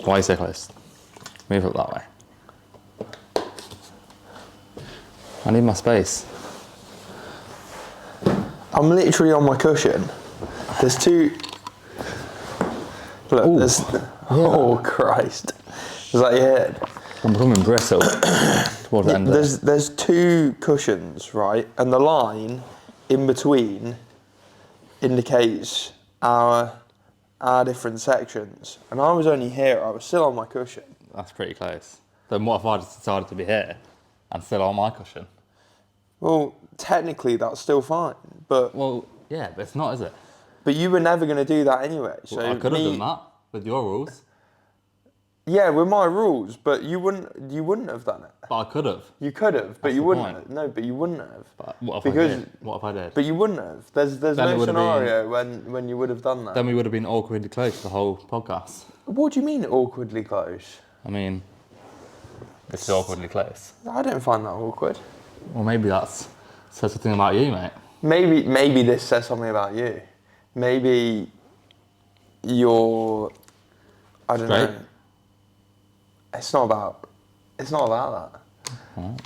Why are you so close? Move it that way. I need my space. I'm literally on my cushion. There's two... Look, Ooh. there's... Oh, Christ. Is that your head? I'm becoming brittle towards the end of it. There's two cushions, right? And the line in between indicates our different sections. And I was only here, I was still on my cushion. That's pretty close. Then what if I just decided to be here and still on my cushion? Well, technically that's still fine, but... Well, yeah, but it's not, is it? But you were never going to do that anyway. So Well, I could have done that with your rules. Yeah, with my rules, but you wouldn't have done it. But I could have. You could have, but That's you the wouldn't point. have. No, but you wouldn't have. But what if Because- I did? What if I did? But you wouldn't have. There's Then it no would have scenario when you would have done that. Then we would have been awkwardly close the whole podcast. What do you mean awkwardly close? I mean, it's awkwardly close. I don't find that awkward. Well, maybe that's says something about you, mate. Maybe this says something about you. Maybe you're... I don't Straight? know. It's not about that. Right.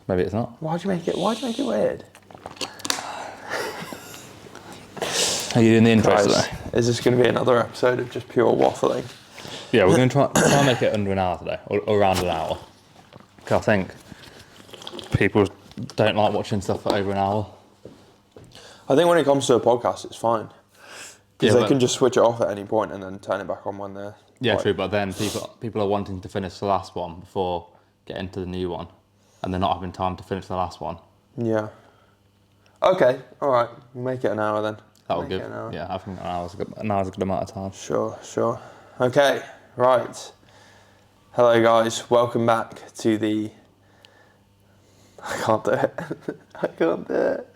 Maybe it's not. Why'd you make it weird? Are you doing the intro Guys, today? is this going to be another episode of just pure waffling? Yeah, we're going to try and make it under an hour today, or around an hour. Because I think people don't like watching stuff for over an hour. I think when it comes to a podcast, it's fine. Because Yeah, they can just switch it off at any point and then turn it back on when they're... Yeah, like- true, but then people are wanting to finish the last one before getting to the new one, and they're not having time to finish the last one. Yeah. Okay, alright. Make it an hour then. That'll Make give. it an hour. Yeah, I think an hour's a good amount of time. Sure. Okay, right. Hello guys, welcome back to the... I can't do it.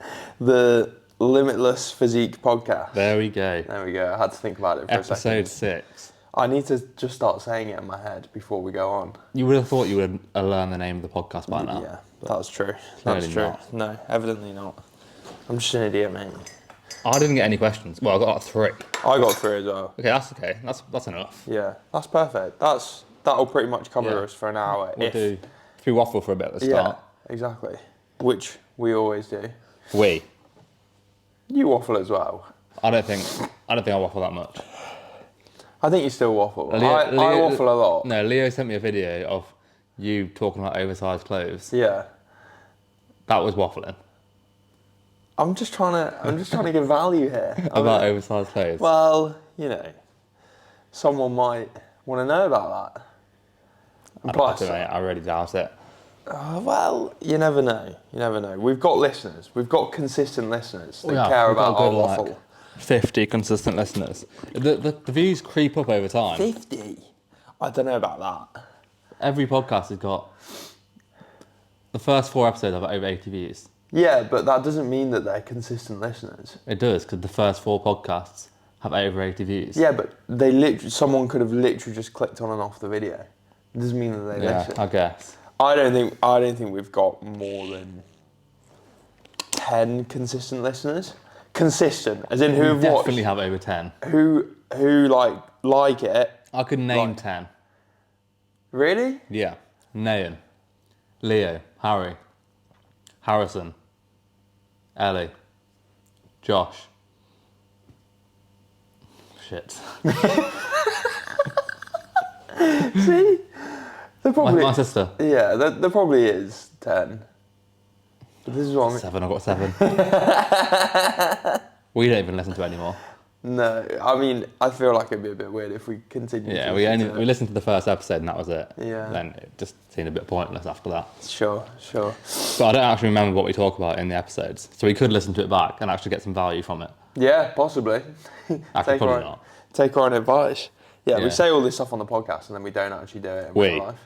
The Limitless Physique podcast. There we go. There we go. I had to think about it for a second. Episode 6. I need to just start saying it in my head before we go on. You would have thought you would have learned the name of the podcast by now. Yeah, that's true. Clearly That's true. not. No, evidently not. I'm just an idiot, mate. I didn't get any questions. Well, I got like 3. I got 3 as well. Okay, that's okay. That's enough. Yeah, that's perfect. That'll pretty much cover us for an hour. If we waffle for a bit at the Yeah, start. exactly. Which we always do. You waffle as well. I don't think I waffle that much. I think you still waffle. Leo- I waffle a lot. No, Leo sent me a video of you talking about oversized clothes. Yeah. That was waffling. I'm just trying to give value here. About oversized clothes. Well, you know, someone might want to know about that. And plus, I really doubt it. well, you never know. You never know. We've got listeners. We've got consistent listeners that Yeah, care we've got about a our good, waffle. 50 consistent listeners. The views creep up over time. 50? I don't know about that. Every podcast has got... The first 4 episodes have over 80 views. Yeah, but that doesn't mean that they're consistent listeners. It does, because the first 4 podcasts have over 80 views. Yeah, but someone could have literally just clicked on and off the video. It doesn't mean that they listen. I guess. I don't think we've got more than 10 consistent listeners. Consistent, as in who have watched, Definitely have over 10. who like it. I could name Like- 10. Really? Yeah. Nayan, Leo, Harry, Harrison, Ellie, Josh. Shit. See? There probably My sister. yeah, there probably is 10. But this is what I mean. 7, I've got 7. We don't even listen to it anymore. No, I mean, I feel like it'd be a bit weird if we continued. Yeah, to we listen to it. listened to the first episode and that was it. Yeah. Then it just seemed a bit pointless after that. Sure. But I don't actually remember what we talk about in the episodes, so we could listen to it back and actually get some value from it. Yeah, possibly. Actually, probably not. Take our own advice. Yeah, Yeah. we say all this stuff on the podcast and then we don't actually do it in real life.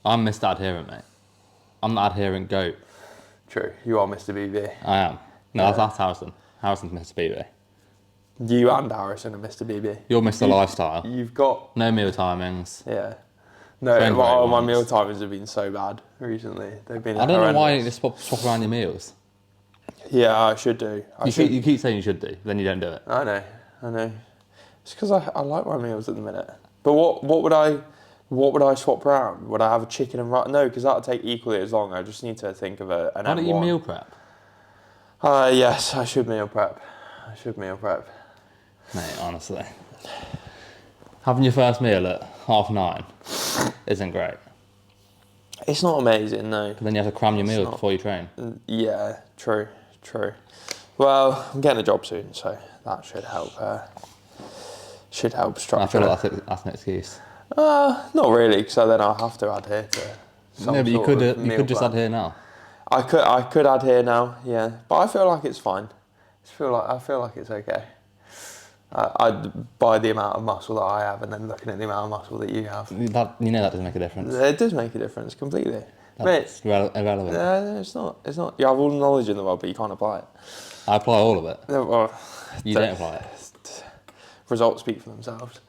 I'm Mr. Adherent, mate. I'm the adherent goat. True, you are Mr. BB. I am. No, that's Harrison. Harrison's Mr. BB. You and Harrison are Mr. BB. You're Mr. Lifestyle. You've got... No meal timings. Yeah. No, Friend my rate meal ones. timings have been so bad recently. They've been I don't know why you horrendous. just swap around your meals. Yeah, I should do. You keep saying you should do, then you don't do it. I know. It's because I like my meals at the minute. But what would I swap around? Would I have a chicken and rice? No, because that would take equally as long. I just need to think of an Why M1. don't you meal prep? Yes, I should meal prep. Mate, honestly. Having your first meal at 9:30 isn't great. It's not amazing, no. But then you have to cram your meals before you train. Yeah, true. Well, I'm getting a job soon, so that should help. Structure. I feel like that's an excuse. Not really, because then I'll have to adhere to some No, but you sort of could meal just plan. adhere now. I could adhere now, yeah, but I feel like it's fine. I feel like it's okay. By the amount of muscle that I have, and then looking at the amount of muscle that you have, That doesn't make a difference. it does make a difference completely. That's irrelevant. It's not. You have all the knowledge in the world, but you can't apply it. I apply all of it. Well, You don't apply it. Results speak for themselves.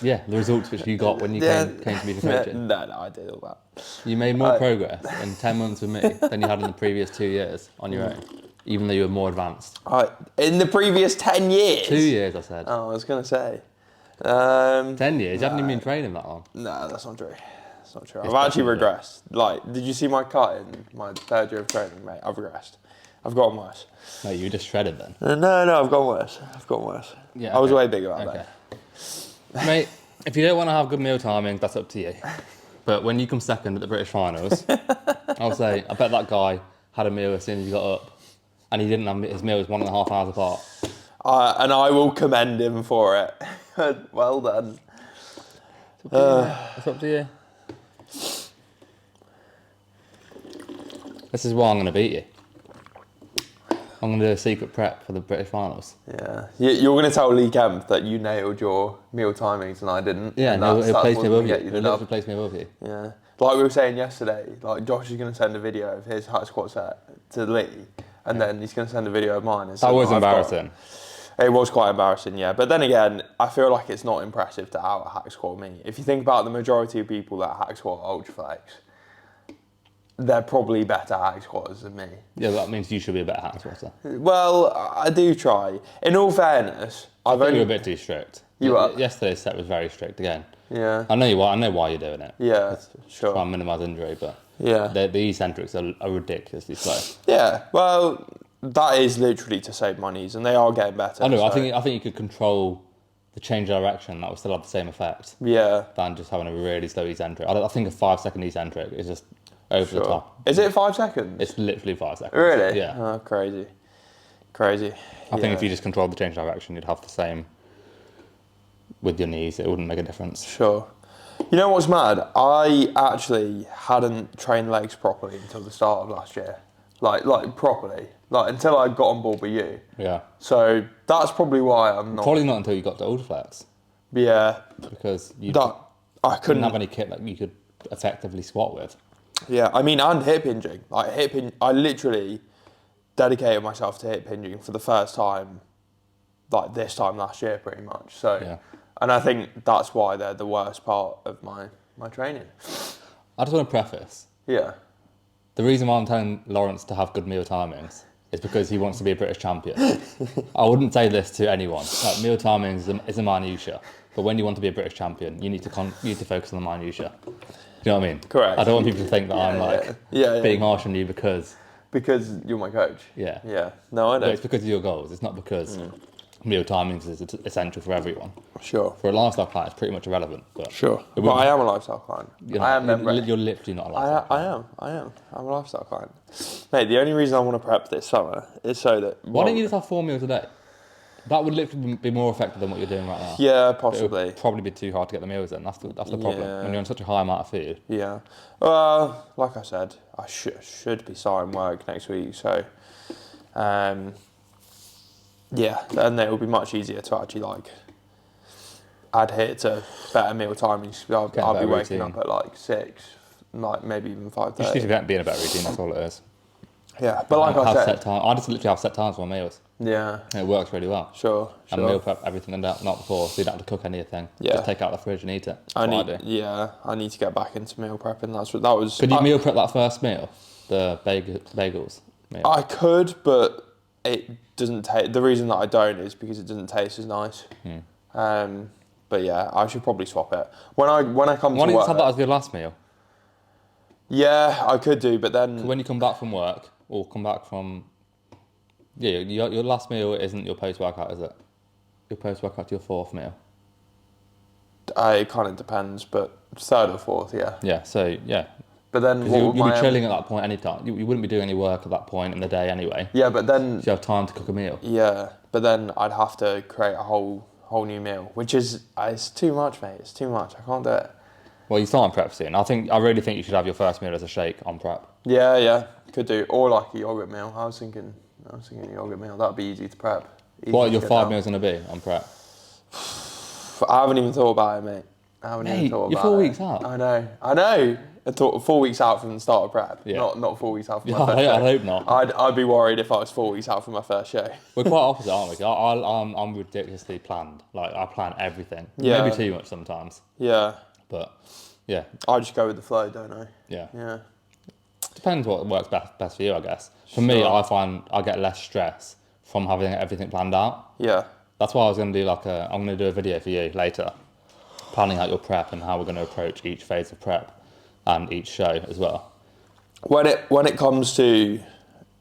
Yeah, the results which you got when you came to me for coaching. No, I did all that. You made more progress in 10 months with me than you had in the previous 2 years on your own, even though you were more advanced. In the previous 10 years? 2 years, I said. Oh, I was going to say. 10 years? You haven't even been training that long. No, that's not true. I've actually regressed. Like, did you see my cut in my 3rd year of training, mate? I've regressed. I've gotten worse. No, you were just shredded then. No, I've gotten worse. Yeah, I was way bigger back Okay. then. Mate, if you don't want to have good meal timing, that's up to you. But when you come second at the British finals, I'll say, I bet that guy had a meal as soon as he got up, and he didn't have his meal was 1.5 hours apart. And I will commend him for it. Well done. It's up to you. This is why I'm going to beat you. I'm going to do a secret prep for the British finals. Yeah. You're going to tell Lee Kemp that you nailed your meal timings and I didn't. Yeah, and he'll place me above you. He'll He'll literally place me above you. Yeah. Like we were saying yesterday, like Josh is going to send a video of his hack squat set to Lee, and then he's going to send a video of mine. And That was embarrassing. It was quite embarrassing, yeah. But then again, I feel like it's not impressive to out hack squat me. If you think about the majority of people that hack squat Ultraflex, they're probably better hack squatters than me. Yeah, that means you should be a better hack squatter. Well, I do try. In all fairness, I think you're a bit too strict. You are? Yesterday's set was very strict again. Yeah. I know why you're doing it. Yeah, sure. Try and minimise injury, but yeah, the eccentrics are ridiculously slow. Yeah, well, that is literally to save my knees, and they are getting better. I know. So. I think you could control the change of direction. That would still have the same effect. Yeah. Than just having a really slow eccentric. I think a 5-second eccentric is just over the top. Is it 5 seconds? It's literally 5 seconds. Really? Yeah. Oh, crazy. I think if you just controlled the change of direction, you'd have the same with your knees. It wouldn't make a difference. Sure. You know what's mad? I actually hadn't trained legs properly until the start of last year. Like properly. Like until I got on board with you. Yeah. So that's probably why I'm not. Probably not until you got to Ultraflex. Yeah. Because you I couldn't have any kit that you could effectively squat with. Yeah, I mean, and hip hinging. I literally dedicated myself to hip hinging for the first time, like this time last year, pretty much. So, Yeah. And I think that's why they're the worst part of my training. I just want to preface. Yeah. The reason why I'm telling Lawrence to have good meal timings is because he wants to be a British champion. I wouldn't say this to anyone. Like, meal timings is a minutia, but when you want to be a British champion, you need to focus on the minutia. Do you know what I mean? Correct. I don't want people to think that I'm being harsh on you because you're my coach. Yeah. Yeah. No, I But know. it's because of your goals. It's not because meal timings is essential for everyone. Sure. For a lifestyle client, it's pretty much irrelevant. But Sure. But I am a lifestyle client. You're literally not a lifestyle client. I am. I'm a lifestyle client. Mate, the only reason I want to prep this summer is so that... Why don't you just have 4 meals a day? That would literally be more effective than what you're doing right now. Yeah, But possibly. it would probably be too hard to get the meals in. That's the problem. Yeah. When you're on such a high amount of food. Yeah. Like I said, I should be starting work next week, so yeah, and it will be much easier to actually adhere to better meal timings. I'll be waking up at 6, maybe even 5:30. You just need to be in a better routine. That's all it is. Yeah, but like I said, set time. I just literally have set times for my meals. Yeah. And it works really well. Sure. And meal prep everything the night before, so you don't have to cook anything. Yeah. Just take it out of the fridge and eat it. I do. Yeah, I need to get back into meal prepping. That was. Could you meal prep that first meal, the bagels meal? I could, but it doesn't taste. The reason that I don't is because it doesn't taste as nice. But yeah, I should probably swap it. When I come Why to don't you work... just have that as your last meal? Yeah, I could do, but then... When you come back from work, or come back from... Yeah, your last meal isn't your post-workout, is it? Your post-workout, your fourth meal. It kind of depends, but third or fourth, yeah. Yeah, so, yeah. But then Because you'll be chilling at that point anytime. You wouldn't be doing any work at that point in the day anyway. Yeah, but then... So you have time to cook a meal. Yeah, but then I'd have to create a whole new meal, which is... it's too much, mate. It's too much. I can't do it. Well, you start on prep soon. I really think you should have your first meal as a shake on prep. Yeah, could do. Or like a yogurt meal. I was thinking a yogurt meal. That'd be easy to prep. What are your 5 meals going to be on prep? I haven't even thought about it, mate. You're 4 weeks out. I know. I thought 4 weeks out from the start of prep. Yeah. Not 4 weeks out from my first show. I hope not. I'd be worried if I was 4 weeks out from my first show. We're quite opposite, aren't we? I'm ridiculously planned. Like, I plan everything. Yeah. Maybe too much sometimes. Yeah. But, yeah. I just go with the flow, don't I? Yeah. Yeah. Depends what works best for you, I guess. For me, I find I get less stress from having everything planned out. Yeah. That's why I was going to do I'm going to do a video for you later, planning out your prep and how we're going to approach each phase of prep and each show as well. When it comes to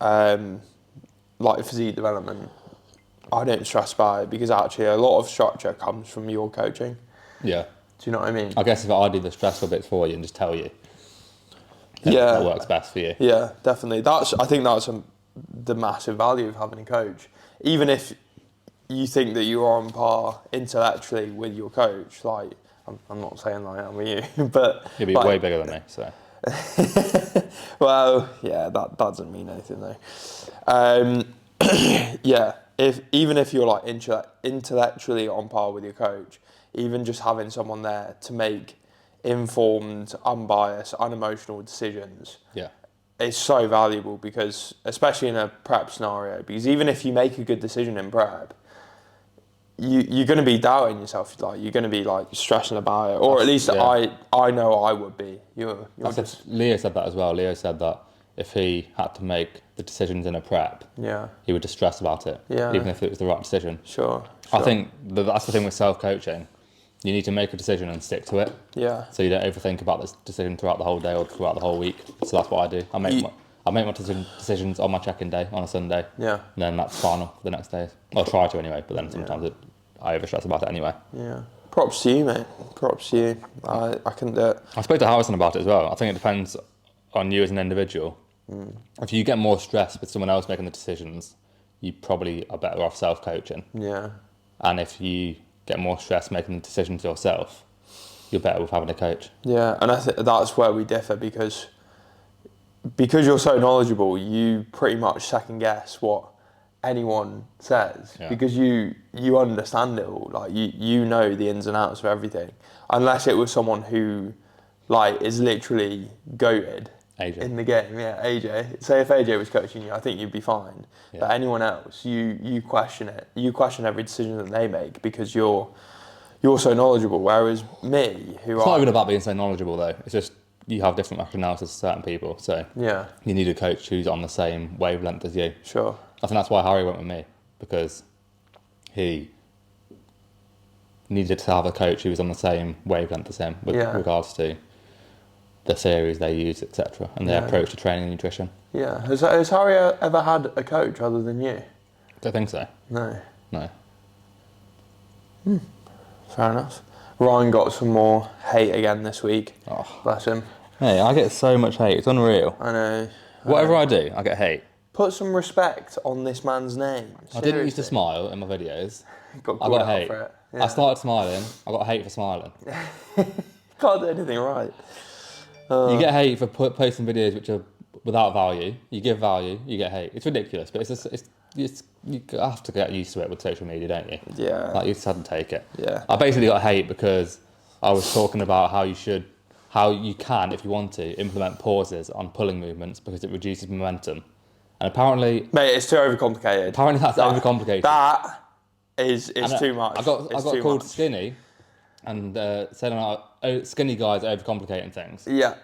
like physique development, I don't stress about it because actually a lot of structure comes from your coaching. Yeah. Do you know what I mean? I guess if I do the stressful bits for you and just tell you, that works best for you. Yeah, definitely. I think that's the massive value of having a coach. Even if you think that you are on par intellectually with your coach, like I'm not saying like I am with you, but you'll be way bigger than me, so. Well, yeah, that doesn't mean anything though. Yeah, even if you're like intellectually on par with your coach, even just having someone there to make informed, unbiased, unemotional decisions, it's so valuable because, especially in a prep scenario, because even if you make a good decision in prep, you're going to be doubting yourself, like you're going to be like stressing about it, or at least I know I would be. Leo said that as well. Leo said that if he had to make the decisions in a prep, he would just stress about it, even if it was the right decision. Sure. I think that's the thing with self-coaching. You need to make a decision and stick to it. Yeah. So you don't overthink about this decision throughout the whole day or throughout the whole week. So that's what I do. I make my decisions on my check-in day on a Sunday. Yeah. And then that's final for the next day. I'll try to anyway, but then sometimes I overstress about it anyway. Yeah. Props to you, mate. Props to you. I couldn't do it. I spoke to Harrison about it as well. I think it depends on you as an individual. If you get more stress with someone else making the decisions, you probably are better off self-coaching. Yeah. And if you get more stress making decisions yourself, you're better with having a coach. Yeah, and I think that's where we differ because you're so knowledgeable, you pretty much second guess what anyone says because you understand it all. Like you know the ins and outs of everything, unless it was someone who like is literally goated AJ. In the game. Yeah, AJ. Say if AJ was coaching you, I think you'd be fine. Yeah. But anyone else, you question it. You question every decision that they make because you're so knowledgeable. Whereas me, it's not even about being so knowledgeable though. It's just you have different rationales as certain people. So you need a coach who's on the same wavelength as you. Sure. I think that's why Harry went with me, because he needed to have a coach who was on the same wavelength as him with regards to the theories they use, etc., and their approach to training and nutrition. Yeah. Has Harry ever had a coach other than you? Don't think so. No. Fair enough. Ryan got some more hate again this week. Oh. Bless him. Hey, I get so much hate. It's unreal. I know. Whatever I do, I get hate. Put some respect on this man's name. Seriously. I didn't used to smile in my videos. I got hate. For it. Yeah. I started smiling. I got hate for smiling. Can't do anything right. You get hate for posting videos which are without value. You give value, you get hate. It's ridiculous, but you have to get used to it with social media, don't you? Yeah. Like you just had to take it. Yeah. I basically got hate because I was talking about how you can, if you want to, implement pauses on pulling movements because it reduces momentum. And apparently... Mate, it's too overcomplicated. Apparently that's overcomplicated. That is too much. I got called skinny and saying skinny guys are overcomplicating things. Yeah.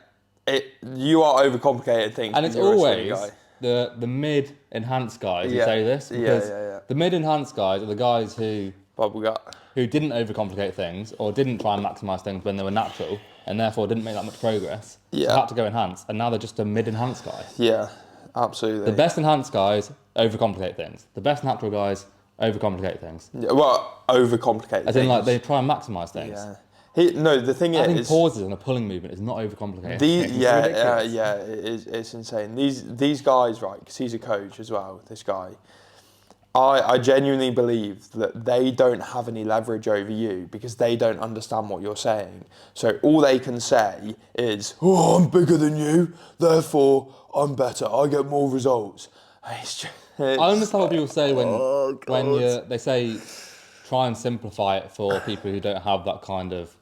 You are overcomplicating things. And it's always the mid-enhanced guys who say this. Because the mid-enhanced guys are the guys who... Bubble gut. who didn't overcomplicate things or didn't try and maximise things when they were natural and therefore didn't make that much progress. Yeah. So had to go enhance, and now they're just a mid-enhanced guy. Yeah, absolutely. The best enhanced guys overcomplicate things. The best natural guys overcomplicate things. Yeah, well, overcomplicate As in, like, they try and maximise things. Yeah. The thing Adding is, pauses in a pulling movement is not overcomplicating things. It's ridiculous. it's insane. These guys, right? Because he's a coach as well. This guy, I genuinely believe that they don't have any leverage over you because they don't understand what you're saying. So all they can say is, "Oh, I'm bigger than you, therefore I'm better. I get more results." I understand what people say when they say try and simplify it for people who don't have that kind of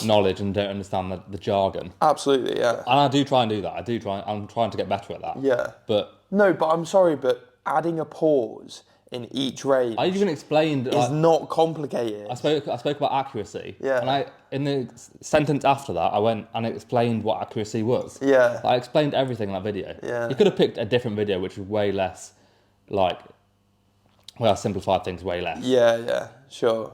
knowledge and don't understand the jargon. Absolutely, yeah. And I do try and do that. I'm trying to get better at that. Yeah. But I'm sorry, but adding a pause in each range I even explained is not complicated. I spoke about accuracy. Yeah. And in the sentence after that, I went and explained what accuracy was. Yeah. I explained everything in that video. Yeah. You could have picked a different video which was way less, where I simplified things way less. Yeah, sure.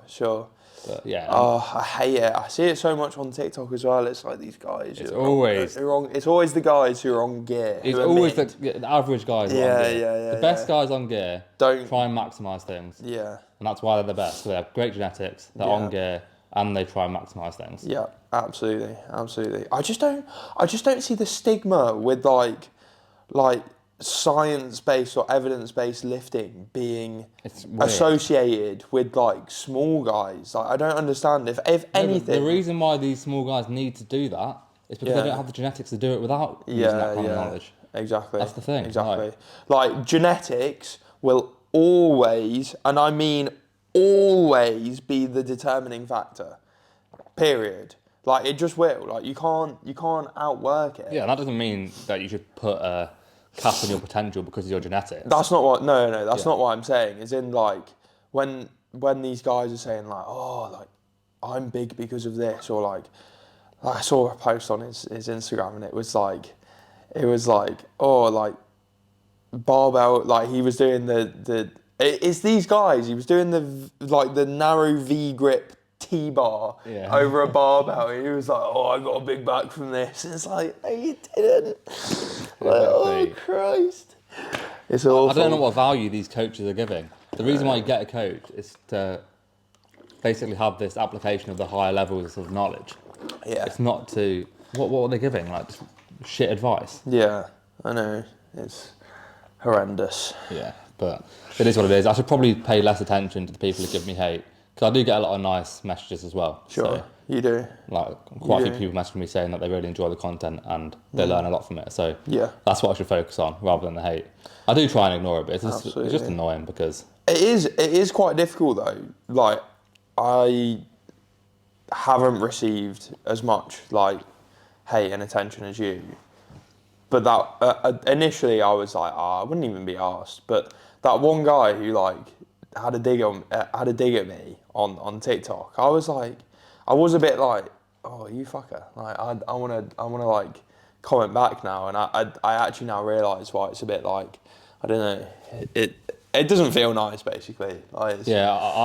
But yeah. Oh, I hate it. I see it so much on TikTok as well. It's like these guys. It's always It's always the guys who are on gear. It's always the average guys. Yeah, on gear. yeah. The best guys on gear don't try and maximise things. Yeah. And that's why they're the best. So they have great genetics. They're on gear, and they try and maximise things. Yeah, absolutely. I just don't see the stigma with like science-based or evidence-based lifting being associated with like small guys. Like, I don't understand if anything. The reason why these small guys need to do that is because they don't have the genetics to do it without using that kind of knowledge. Exactly. That's the thing. Exactly. Like genetics will always, and I mean always, be the determining factor. Period. Like it just will. Like you can't outwork it. Yeah, and that doesn't mean that you should put a cap on your potential because of your genetics. That's not what. No. That's not what I'm saying. Is in like when these guys are saying like, oh, like I'm big because of this, or like I saw a post on his Instagram and it was like, oh, like barbell, like he was doing it's these guys. He was doing the narrow V grip T-bar over a barbell. He was like, oh, I got a big back from this. And it's like, no, you didn't. Like, oh, Christ. It's awful. I don't know what value these coaches are giving. The reason why you get a coach is to basically have this application of the higher levels of knowledge. Yeah. It's not to... What are they giving? Like, just shit advice. Yeah, I know. It's horrendous. Yeah, but it is what it is. I should probably pay less attention to the people who give me hate. Because I do get a lot of nice messages as well. Sure, so, you do. Like, quite a few people messaging me saying that they really enjoy the content and they learn a lot from it. So that's what I should focus on rather than the hate. I do try and ignore it, but it's just annoying because... It is quite difficult though. Like, I haven't received as much, like, hate and attention as you. But that, initially I was like, I wouldn't even be asked. But that one guy who, like, had a dig at me on TikTok. I was a bit like, oh, you fucker. Like I wanna like comment back now, and I actually now realise why it's a bit like, I don't know, it doesn't feel nice basically. Like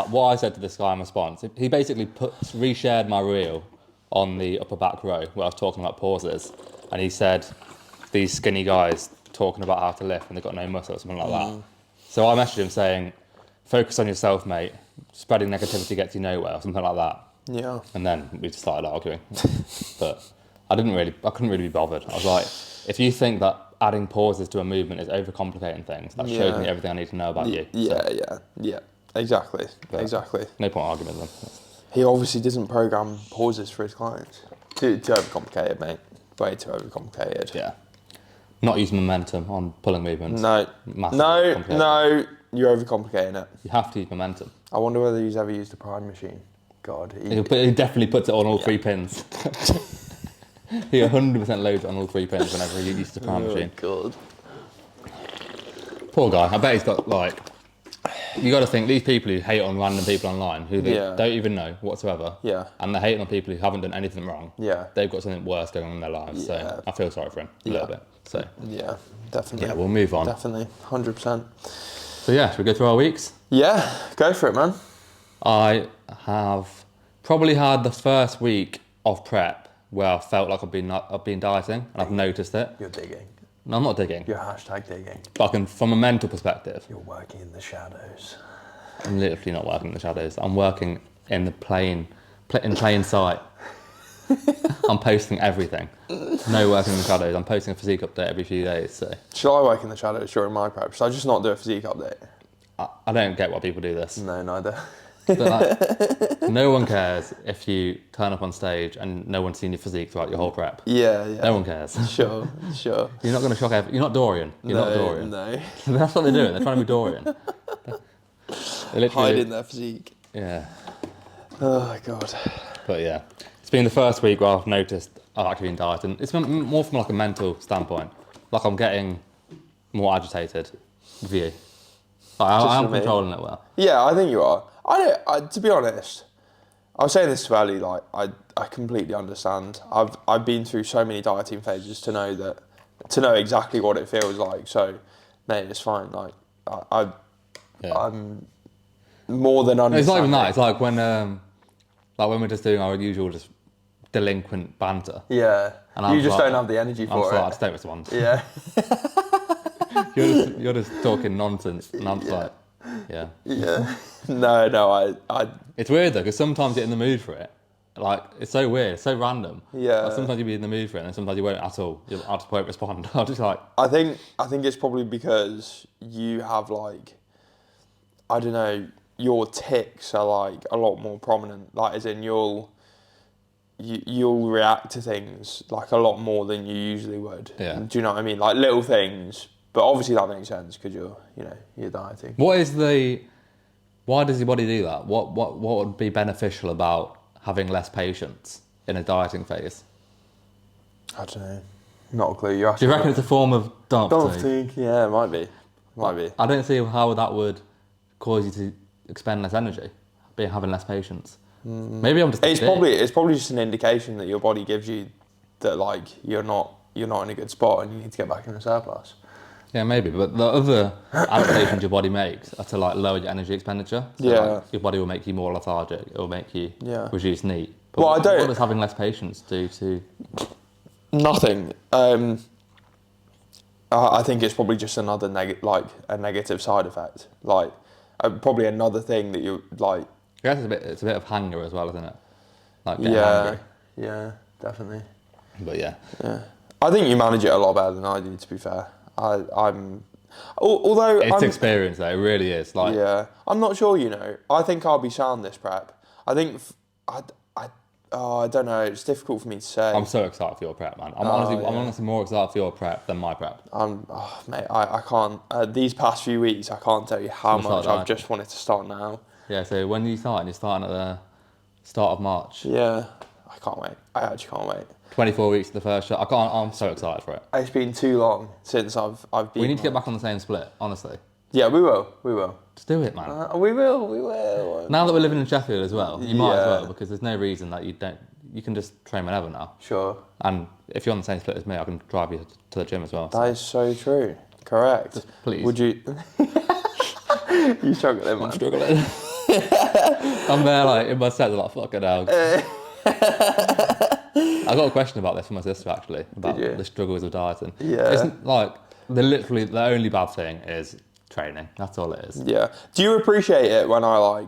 what I said to this guy in response, he basically reshared my reel on the upper back row where I was talking about pauses, and he said these skinny guys talking about how to lift and they've got no muscle or something like that. So I messaged him saying, focus on yourself, mate. Spreading negativity gets you nowhere, or something like that. Yeah. And then we just started arguing. But I couldn't really be bothered. I was like, if you think that adding pauses to a movement is overcomplicating things, that shows me everything I need to know about you. Yeah. Exactly. Exactly. No point arguing with them. He obviously doesn't program pauses for his clients. Too overcomplicated, mate. Way too overcomplicated. Yeah. Not using momentum on pulling movements. No. You're overcomplicating it. You have to use momentum. I wonder whether he's ever used a prime machine. God. He definitely puts it on all 3 pins. He 100% loads it on all 3 pins whenever he uses the prime machine. God. Poor guy. I bet he's got like... You got to think, these people who hate on random people online, who they don't even know whatsoever, and they're hating on people who haven't done anything wrong, they've got something worse going on in their lives, so I feel sorry for him a little bit. So yeah, definitely. Yeah, we'll move on. Definitely, 100%. So yeah, should we go through our weeks? Yeah, go for it, man. I have probably had the first week of prep where I felt like I've been dieting and I've noticed it. You're digging. No, I'm not digging. You're hashtag digging. But from a mental perspective, You're working in the shadows. I'm literally not working in the shadows. I'm working in plain sight. I'm posting everything. No working in the shadows. I'm posting a physique update every few days. So Should I work in the shadows during my prep? Should I just not do a physique update? I don't get why people do this. No, neither. But like, no one cares if you turn up on stage and no one's seen your physique throughout your whole prep. Yeah. No one cares. Sure. You're not going to shock You're not Dorian. You're not Dorian. No. That's what they're doing. They're trying to be Dorian. They're literally, Hiding their physique. Yeah. Oh, God. But yeah, it's been the first week where I've noticed I've actually been dieting. It's been more from like a mental standpoint. Like I'm getting more agitated with you. I am controlling it well. Yeah, I think you are. To be honest, I was saying this to Ali, like, I completely understand. I've been through so many dieting phases to know exactly what it feels like. So, mate, it's fine. Like, I'm more than understanding. It's not even that. It's like when we're just doing our usual just delinquent banter. Yeah. And you just don't have the energy for it. I just don't respond. Yeah. You're just talking nonsense, and I'm like, yeah. Yeah. No, I. It's weird though, because sometimes you're in the mood for it. Like, it's so weird, it's so random. Yeah. Like, sometimes you'll be in the mood for it, and sometimes you won't at all. I just won't respond. I'll just like. I think it's probably because you have like, I don't know, your tics are like a lot more prominent. Like, as in you'll react to things like a lot more than you usually would. Yeah. Do you know what I mean? Like little things, but obviously that makes sense because you're dieting. Why does your body do that? What would be beneficial about having less patience in a dieting phase? I don't know. Not a clue. Do you reckon it's a form of dump fatigue? Yeah, it might be. Might be. I don't see how that would cause you to expend less energy, having less patience. Maybe I'm just. It's probably just an indication that your body gives you that like you're not in a good spot and you need to get back in the surplus. Yeah, maybe. But the other adaptations your body makes are to like lower your energy expenditure. So like, your body will make you more lethargic. It will make you reduce NEAT. But what does having less patience do to? Nothing. I think it's probably just another a negative side effect. Like probably another thing that you like. I guess it's a bit of hunger as well, isn't it? Like getting hungry. Yeah, definitely. But yeah. I think you manage it a lot better than I do. To be fair, although it's experience though. It really is. Like I'm not sure. I think I'll be sound this prep. I think I don't know. It's difficult for me to say. I'm so excited for your prep, man. I'm honestly more excited for your prep than my prep. Mate, I can't. These past few weeks, I can't tell you how much I've just wanted to start now. Yeah. So when you're starting at the start of March. Yeah. I can't wait. I actually can't wait. 24 weeks to the first shot. I'm so excited for it. It's been too long since I've been. We need to get back on the same split, honestly. Yeah, we will. Just do it, man. We will. Now that we're living in Sheffield as well, you might as well, because there's no reason that you can just train whenever now. Sure. And if you're on the same split as me, I can drive you to the gym as well. That is so true. Correct. Just please. Would you? You struggling, man. I'm struggling. I'm there like in my set, like fucking hell. I got a question about this from my sister actually, about the struggles of dieting. Yeah. It's like the only bad thing is training. That's all it is. Yeah. Do you appreciate it when I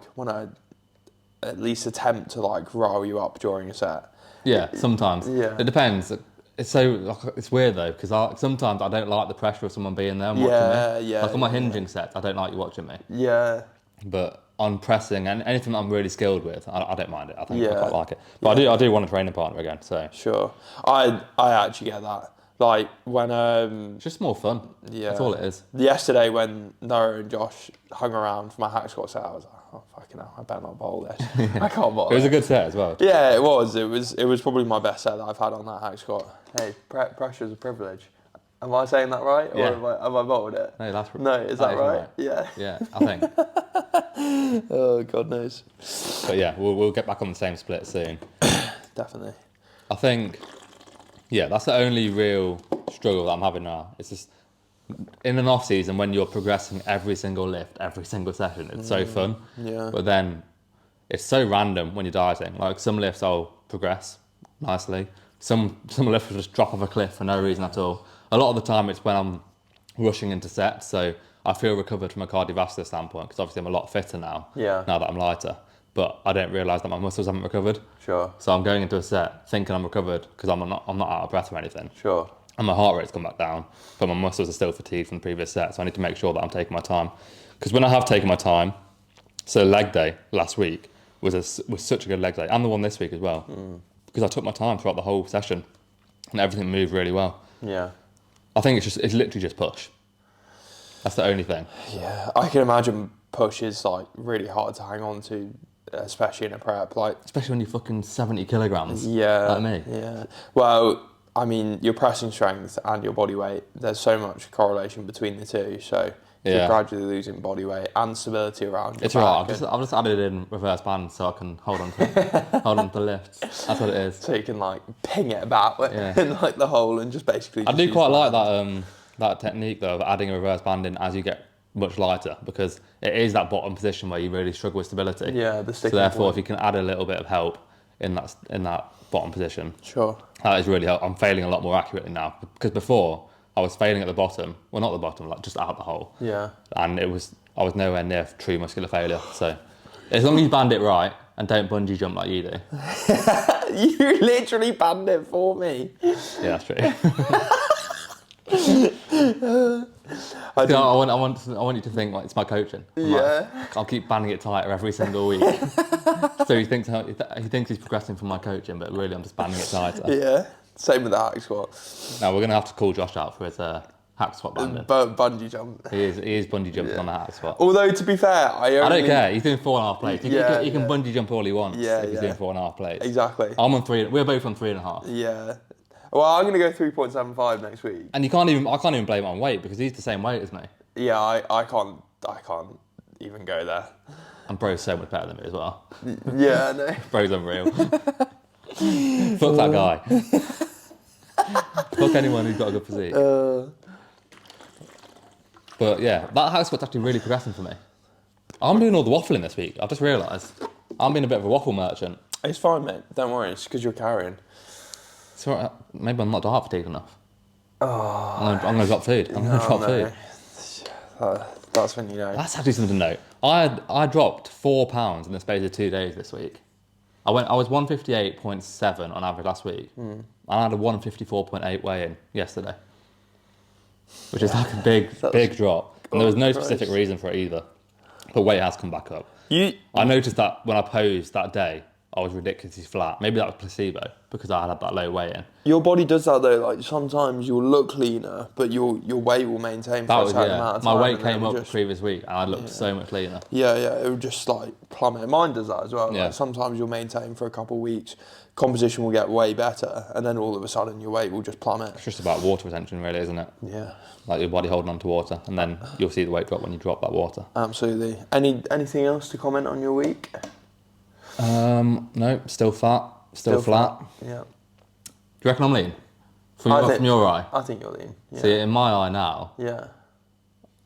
at least attempt to like rile you up during a set? Yeah, sometimes. Yeah. It depends. It's it's weird though, because sometimes I don't like the pressure of someone being there and watching me. Like on my hinging sets, I don't like you watching me. Yeah. But on pressing and anything that I'm really skilled with, I don't mind it. I think I quite like it. But I do want a training partner again. So sure, I actually get that. Like when it's just more fun. Yeah, that's all it is. Yesterday when Noah and Josh hung around for my hack squat set, I was like, oh fucking hell, I better not bowl this. I can't bowl. It was a good set as well. Yeah, it was. It was probably my best set that I've had on that hack squat. Hey, pressure is a privilege. Am I saying that right? Yeah. Or have I bowled it? No, that's right. No, is that right? Yeah. Yeah, I think. Oh, God knows. But yeah, we'll get back on the same split soon. Definitely. I think, that's the only real struggle that I'm having now. It's just in an off season when you're progressing every single lift, every single session. It's so fun. Yeah. But then it's so random when you're dieting. Like some lifts I'll progress nicely. Some lifts will just drop off a cliff for no reason at all. A lot of the time it's when I'm rushing into sets, so I feel recovered from a cardiovascular standpoint because obviously I'm a lot fitter now. Yeah. Now that I'm lighter, but I don't realise that my muscles haven't recovered. Sure. So I'm going into a set thinking I'm recovered because I'm not out of breath or anything. Sure. And my heart rate's come back down, but my muscles are still fatigued from the previous set. So I need to make sure that I'm taking my time. Because when I have taken my time, so leg day last week was such a good leg day, and the one this week as well, because I took my time throughout the whole session, and everything moved really well. Yeah. I think it's literally just push. That's the only thing. Yeah, I can imagine push is like really hard to hang on to, especially in a prep. Like, especially when you're fucking 70 kilograms. Yeah. Like me. Yeah. Well, I mean, your pressing strength and your body weight, there's so much correlation between the two. So you're gradually losing body weight and stability around your It's back. right. I've just added in reverse bands so I can hold on to lifts. That's what it is. So you can like ping it about in like the hole and just basically. I do quite like that technique though of adding a reverse band in as you get much lighter, because it is that bottom position where you really struggle with stability. Yeah, the sticking So therefore, point. if you can add a little bit of help in that bottom position, Sure. that is really helpful. I'm failing a lot more accurately now, because before I was failing at the bottom. Well, not the bottom, like just out the hole. Yeah. And I was nowhere near true muscular failure. So as long as you band it right and don't bungee jump like you do. You literally banned it for me. Yeah, that's true. I want you to think like it's my coaching. I'll keep banding it tighter every single week. So he thinks he's progressing from my coaching, but really I'm just banding it tighter. Yeah. Same with the hack squat. Now we're gonna have to call Josh out for his hack squat banding. Bungee jump. He is bungee jumping on the hack squat. Although to be fair, I don't care. He's doing 4.5 plates. He can bungee jump all he wants. If he's doing 4.5 plates. Exactly. I'm on 3. We're both on 3.5. Yeah. Well, I'm gonna go 3.75 next week. And I can't even blame it on weight because he's the same weight as me. Yeah, I can't even go there. And bro's so much better than me as well. Yeah, no. Bro's unreal. Fuck that guy. Fuck anyone who's got a good physique. But yeah, that hack squat's actually really progressing for me. I'm doing all the waffling this week. I've just realised. I'm being a bit of a waffle merchant. It's fine, mate. Don't worry. It's because you're carrying. It's all right. Maybe I'm not diet fatigued enough. I'm going to drop food. I'm going to drop food. That's when you know. That's actually something to note. I dropped 4 pounds in the space of 2 days this week. I was 158.7 on average last week. And I had a 154.8 weigh-in yesterday. Which is like a big drop. And there was no specific reason for it either. But weight has come back up. I noticed that when I posed that day, I was ridiculously flat. Maybe that was placebo because I had that low weigh-in. Your body does that though. Like sometimes you'll look leaner, but your weight will maintain for a certain amount of time. My weight came up the previous week and I looked so much leaner. Yeah, it would just like plummet. Mine does that as well. Yeah. Like sometimes you'll maintain for a couple of weeks, composition will get way better, and then all of a sudden your weight will just plummet. It's just about water retention really, isn't it? Yeah. Like your body holding on to water, and then you'll see the weight drop when you drop that water. Absolutely. Anything else to comment on your week? No, still fat, still flat. Yeah. Do you reckon I'm lean? From your eye? I think you're lean. Yeah. See, in my eye now, Yeah.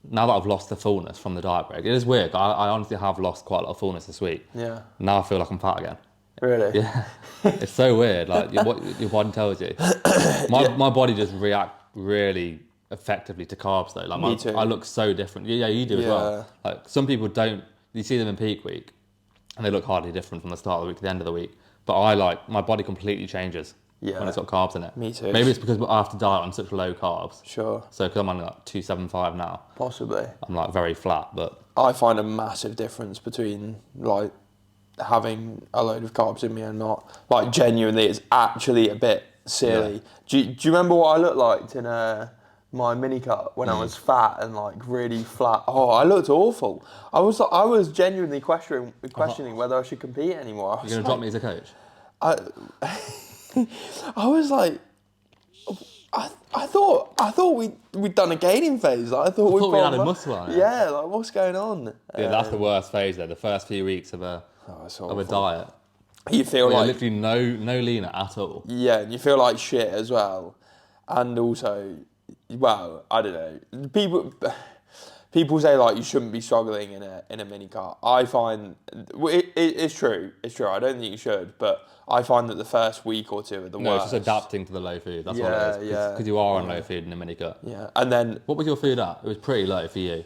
now that I've lost the fullness from the diet break, it is weird. I honestly have lost quite a lot of fullness this week. Yeah. Now I feel like I'm fat again. Really? Yeah. It's so weird. Like what your body tells you. My body just reacts really effectively to carbs though. Like Me too. I look so different. Yeah, you do as well. Like some people don't. You see them in peak week, and they look hardly different from the start of the week to the end of the week. But my body completely changes when it's got carbs in it. Me too. Maybe it's because I have to diet on such low carbs. Sure. So because I'm on like 275 now. Possibly. I'm like very flat, but I find a massive difference between like having a load of carbs in me and not. Like genuinely, it's actually a bit silly. Yeah. Do you remember what I looked like in my mini cut when I was fat and like really flat? Oh, I looked awful. I was genuinely questioning whether I should compete anymore. You're gonna drop me as a coach? I was like, I thought we'd done a gaining phase. Like, I thought we added muscle on it. Yeah, like what's going on? Yeah, that's the worst phase though. The first few weeks of a diet. You feel like literally no leaner at all. Yeah, and you feel like shit as well. And also, well, I don't know. people say like you shouldn't be struggling in a mini car. I find it's true. It's true. I don't think you should, but I find that the first week or two are the No, worst. it's just adapting to the low food. That's what it is. Yeah, Because you are on low food in a mini cut. Yeah, and then What was your food at? It was pretty low for you.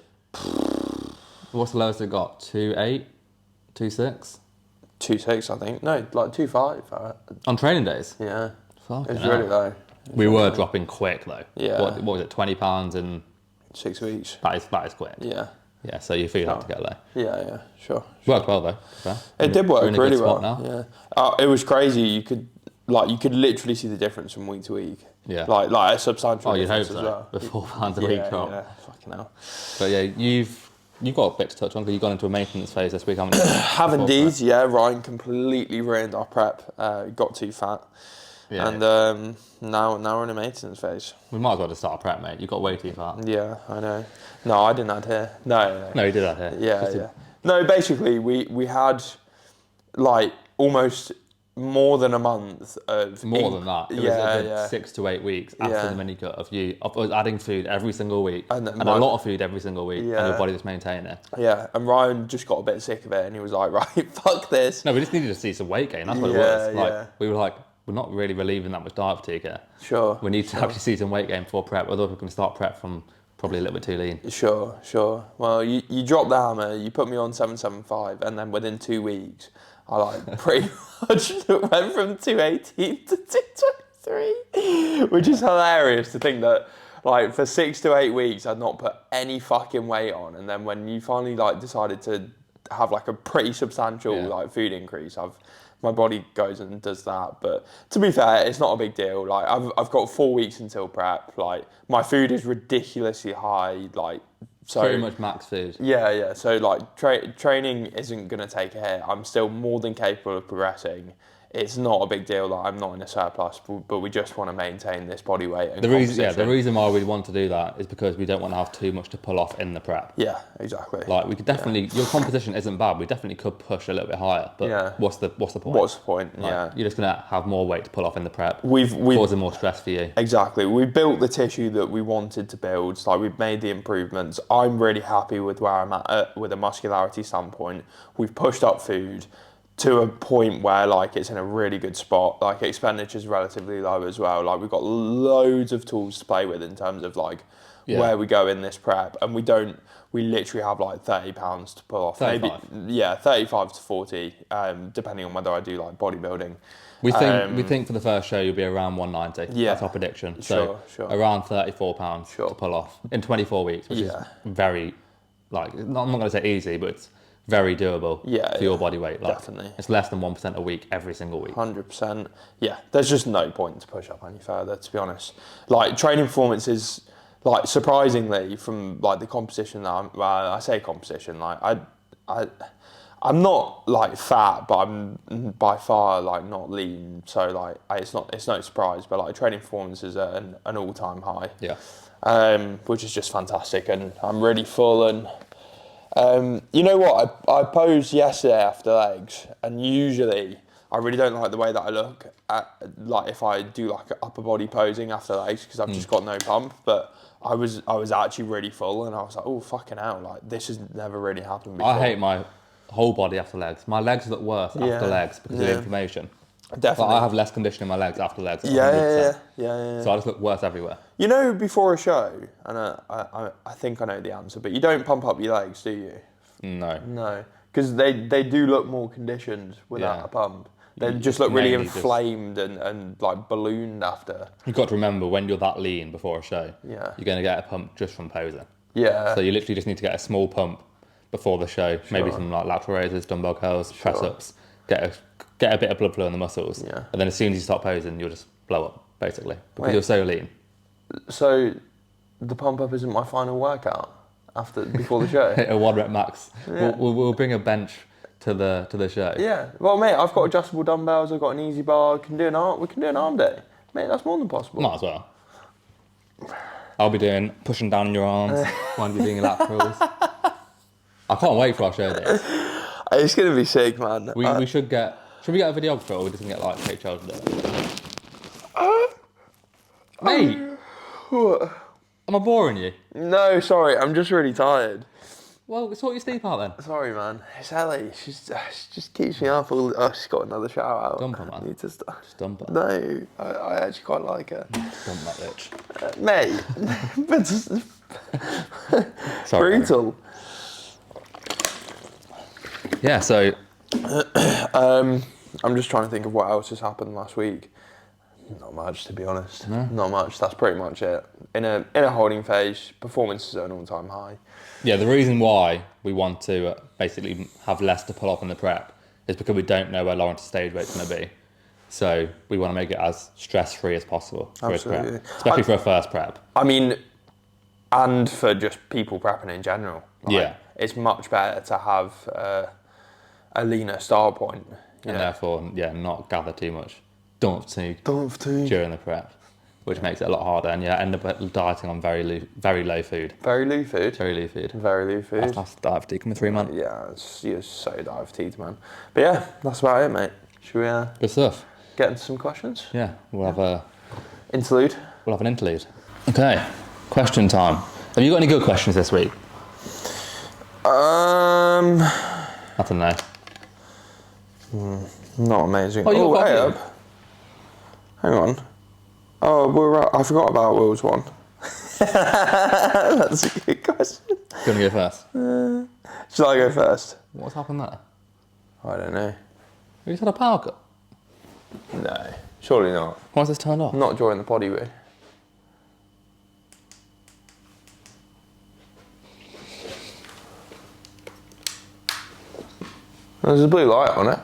What's the lowest it got? 2.8? 2.6? 2.6, I think. No, like 2.5. On training days? Yeah, Fucking it was hell. really low. We were dropping quick though. Yeah. What was it? £20 in 6 weeks. that is quick. Yeah. Yeah. So your food had to get low. Yeah, sure. Worked well though. Fair. It did work We're in a really good well. spot now. Yeah. It was crazy. You could literally see the difference from week to week. Yeah. Like a substantial Oh, you'd hope difference so. as well. The £4 a week drop. Yeah, fucking hell. But yeah, you've got a bit to touch on because you've gone into a maintenance phase this week, haven't you? Have indeed, yeah. Ryan completely ruined our prep. Got too fat. Yeah. And now we're in a maintenance phase. We might as well just start a prep, mate. You got way too fat. Yeah, I know. No, I didn't add here. No. No, you did that here. Yeah. No, basically we had like almost more than a month of More than that. It was a good 6 to 8 weeks after the mini cut of you of adding food every single week and a lot of food every single week and your body just maintaining it. Yeah, and Ryan just got a bit sick of it and he was like, right, fuck this. No, we just needed to see some weight gain. That's what it was. Like we were like, we're not really relieving that much diet fatigue here. Sure. We need to actually see some weight gain before prep, otherwise we can start prep from probably a little bit too lean. Sure. Well, you dropped the hammer, you put me on 775, and then within 2 weeks, I like pretty much went from 218 to 223, which is hilarious to think that like for 6 to 8 weeks I'd not put any fucking weight on, and then when you finally like decided to have like a pretty substantial like food increase, my body goes and does that. But to be fair, it's not a big deal. Like I've got 4 weeks until prep. Like my food is ridiculously high. Like so pretty much max food. Yeah. So like training isn't gonna take a hit. I'm still more than capable of progressing. It's not a big deal that I'm not in a surplus, but we just want to maintain this body weight and the reason why we want to do that is because we don't want to have too much to pull off in the prep. Yeah, exactly. Like we could definitely, your composition isn't bad. We definitely could push a little bit higher, but what's the point? What's the point? Like, you're just gonna have more weight to pull off in the prep. We've causing more stress for you. Exactly. We built the tissue that we wanted to build. So like we've made the improvements. I'm really happy with where I'm at with a muscularity standpoint. We've pushed up food to a point where like it's in a really good spot. Like expenditure's relatively low as well. Like we've got loads of tools to play with in terms of like where we go in this prep, and we literally have like £30 to pull off. 35. Maybe 35 to 40, depending on whether I do like bodybuilding. We think for the first show you'll be around 190. That's our prediction. So around £34 to pull off in 24 weeks, which is very like I'm not going to say easy, but it's very doable for your body weight. Like, definitely. It's less than 1% a week every single week. 100%. Yeah, there's just no point to push up any further, to be honest. Like training performance is like surprisingly from like the composition that I say composition, like I'm not like fat, but I'm by far like not lean. So like it's no surprise, but like training performance is at an all-time high. Yeah. Which is just fantastic, and I'm really full. And you know what? I posed yesterday after legs, and usually I really don't like the way that I look at, like if I do like upper body posing after legs, because I've just got no pump. But I was actually really full, and I was like, oh fucking hell, like this has never really happened before. I hate my whole body after legs. My legs look worse after legs because of inflammation. Definitely. But I have less condition in my legs after legs. Yeah. So I just look worse everywhere. You know, before a show, and I think I know the answer, but you don't pump up your legs, do you? No, because they do look more conditioned without a pump. They just look really inflamed and like ballooned after. You've got to remember when you're that lean before a show, you're going to get a pump just from posing. Yeah. So you literally just need to get a small pump before the show, maybe some like lateral raises, dumbbell curls, press ups, get a bit of blood flow in the muscles, and then as soon as you start posing, you'll just blow up basically because you're so lean. So the pump up isn't my final workout before the show. A 1 rep max. We'll bring a bench to the show. Yeah. Well, mate, I've got adjustable dumbbells. I've got an easy bar. We can do an arm day, mate. That's more than possible. Might as well. I'll be pushing down on your arms while you're doing laterals. I can't wait for our show day. It's gonna be sick, man. We should get. Should we get a videographer, or we just get like Kate Charles to do it? Mate. Am I boring you? No, sorry, I'm just really tired. Well, sort your sleep out then. Sorry, man. It's Ellie. She just keeps me up. She's got another shout out. Dump her, man. I need to stop. Just dump her. No, I actually quite like her. Dump that bitch. Mate, but Sorry. brutal. Yeah, so I'm just trying to think of what else has happened last week. Not much, to be honest. No? Not much. That's pretty much it. In a holding phase, performance is at an all-time high. yeah, the reason why we want to basically have less to pull off in the prep is because we don't know where Lawrence's stage weight's going to be. So we want to make it as stress-free as possible for his prep, Absolutely. especially for a first prep. I mean, and for just people prepping in general. Yeah. It's much better to have a leaner start point. And therefore, not gather too much dump fatigue during the prep, which makes it a lot harder. And end up dieting on very low food. Very low food. Very low food. Very low food. That's diet fatigue coming through, man. Yeah, you're so diet fatigued, man. But yeah, that's about it, mate. Should we Good stuff. get into some questions? Yeah, we'll have Interlude. an interlude. Okay, question time. Have you got any good questions this week? Nothing, no. Not amazing. Oh, you got hey coffee? up. Hang on. Oh, I forgot about Will's one. That's a good question. Do you want to go first? Shall I go first? What's happened there? I don't know. Have you just had a power cut? No, surely not. Why is this turned off? Not during the potty way. There's a blue light on it.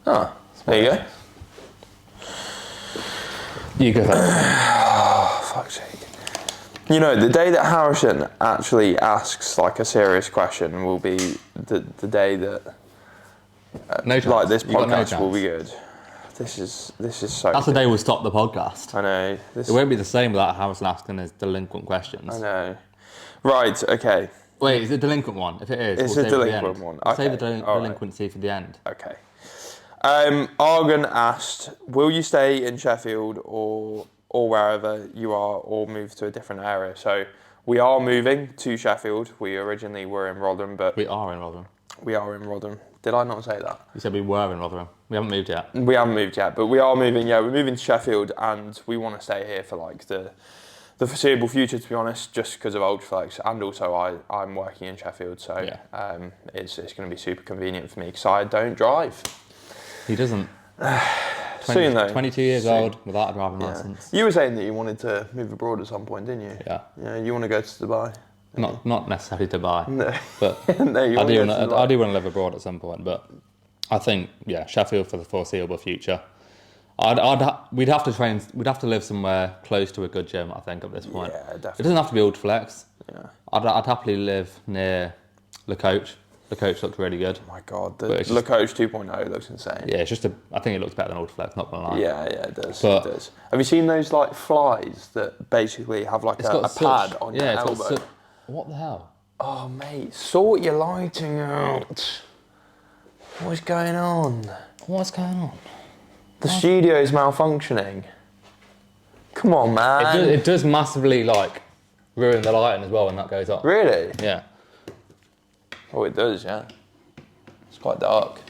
Oh, there you go. You go first. Oh, fuck's sake. You know, the day that Harrison actually asks like a serious question will be the day that No chance. like this You got no podcast will chance. be good. This is so That's the good. day we'll stop the podcast. I know. It won't be the same without Harrison asking his delinquent questions. I know. Right, okay. Wait, is it a delinquent one? If it is, It's we'll a save it for the delinquent end. one. We'll save Okay, the all right. delinquency for the end. Okay. Argan asked, will you stay in Sheffield or wherever you are or move to a different area? So we are moving to Sheffield. We originally were in Rotherham, but We are in Rotherham. we are in Rotherham. Did I not say that? You said we were in Rotherham. We haven't moved yet. We haven't moved yet, but we are moving. Yeah, we're moving to Sheffield and we want to stay here for like the foreseeable future, to be honest, just because of Ultraflex. And also I'm working in Sheffield, so Yeah. it's going to be super convenient for me because I don't drive. He doesn't. Soon though. 22 years old without a driving licence. You were saying that you wanted to move abroad at some point, didn't you? Yeah. Yeah, you want to go to Dubai? Not necessarily Dubai. No. But No, you I want to do go to want Dubai. I do want to live abroad at some point, but I think Sheffield for the foreseeable future. We'd have to live somewhere close to a good gym, I think, at this point. Yeah, definitely. It doesn't have to be Ultraflex. Yeah. I'd happily live near Le Coach. Le Coach looks really good. Oh my God, But the it's Le Coach 2.0 looks insane. Yeah, it's just I think it looks better than Ultraflex, not gonna lie. Yeah, it does. But- it does. Have you seen those like flies that basically have like a pad on your elbow? What the hell? Oh mate, sort your lighting out. What's going on? What's going on? The studio's malfunctioning. Come on, man. It does massively ruin the lighting as well when that goes up. Really? Yeah. Oh, it does, yeah. It's quite dark.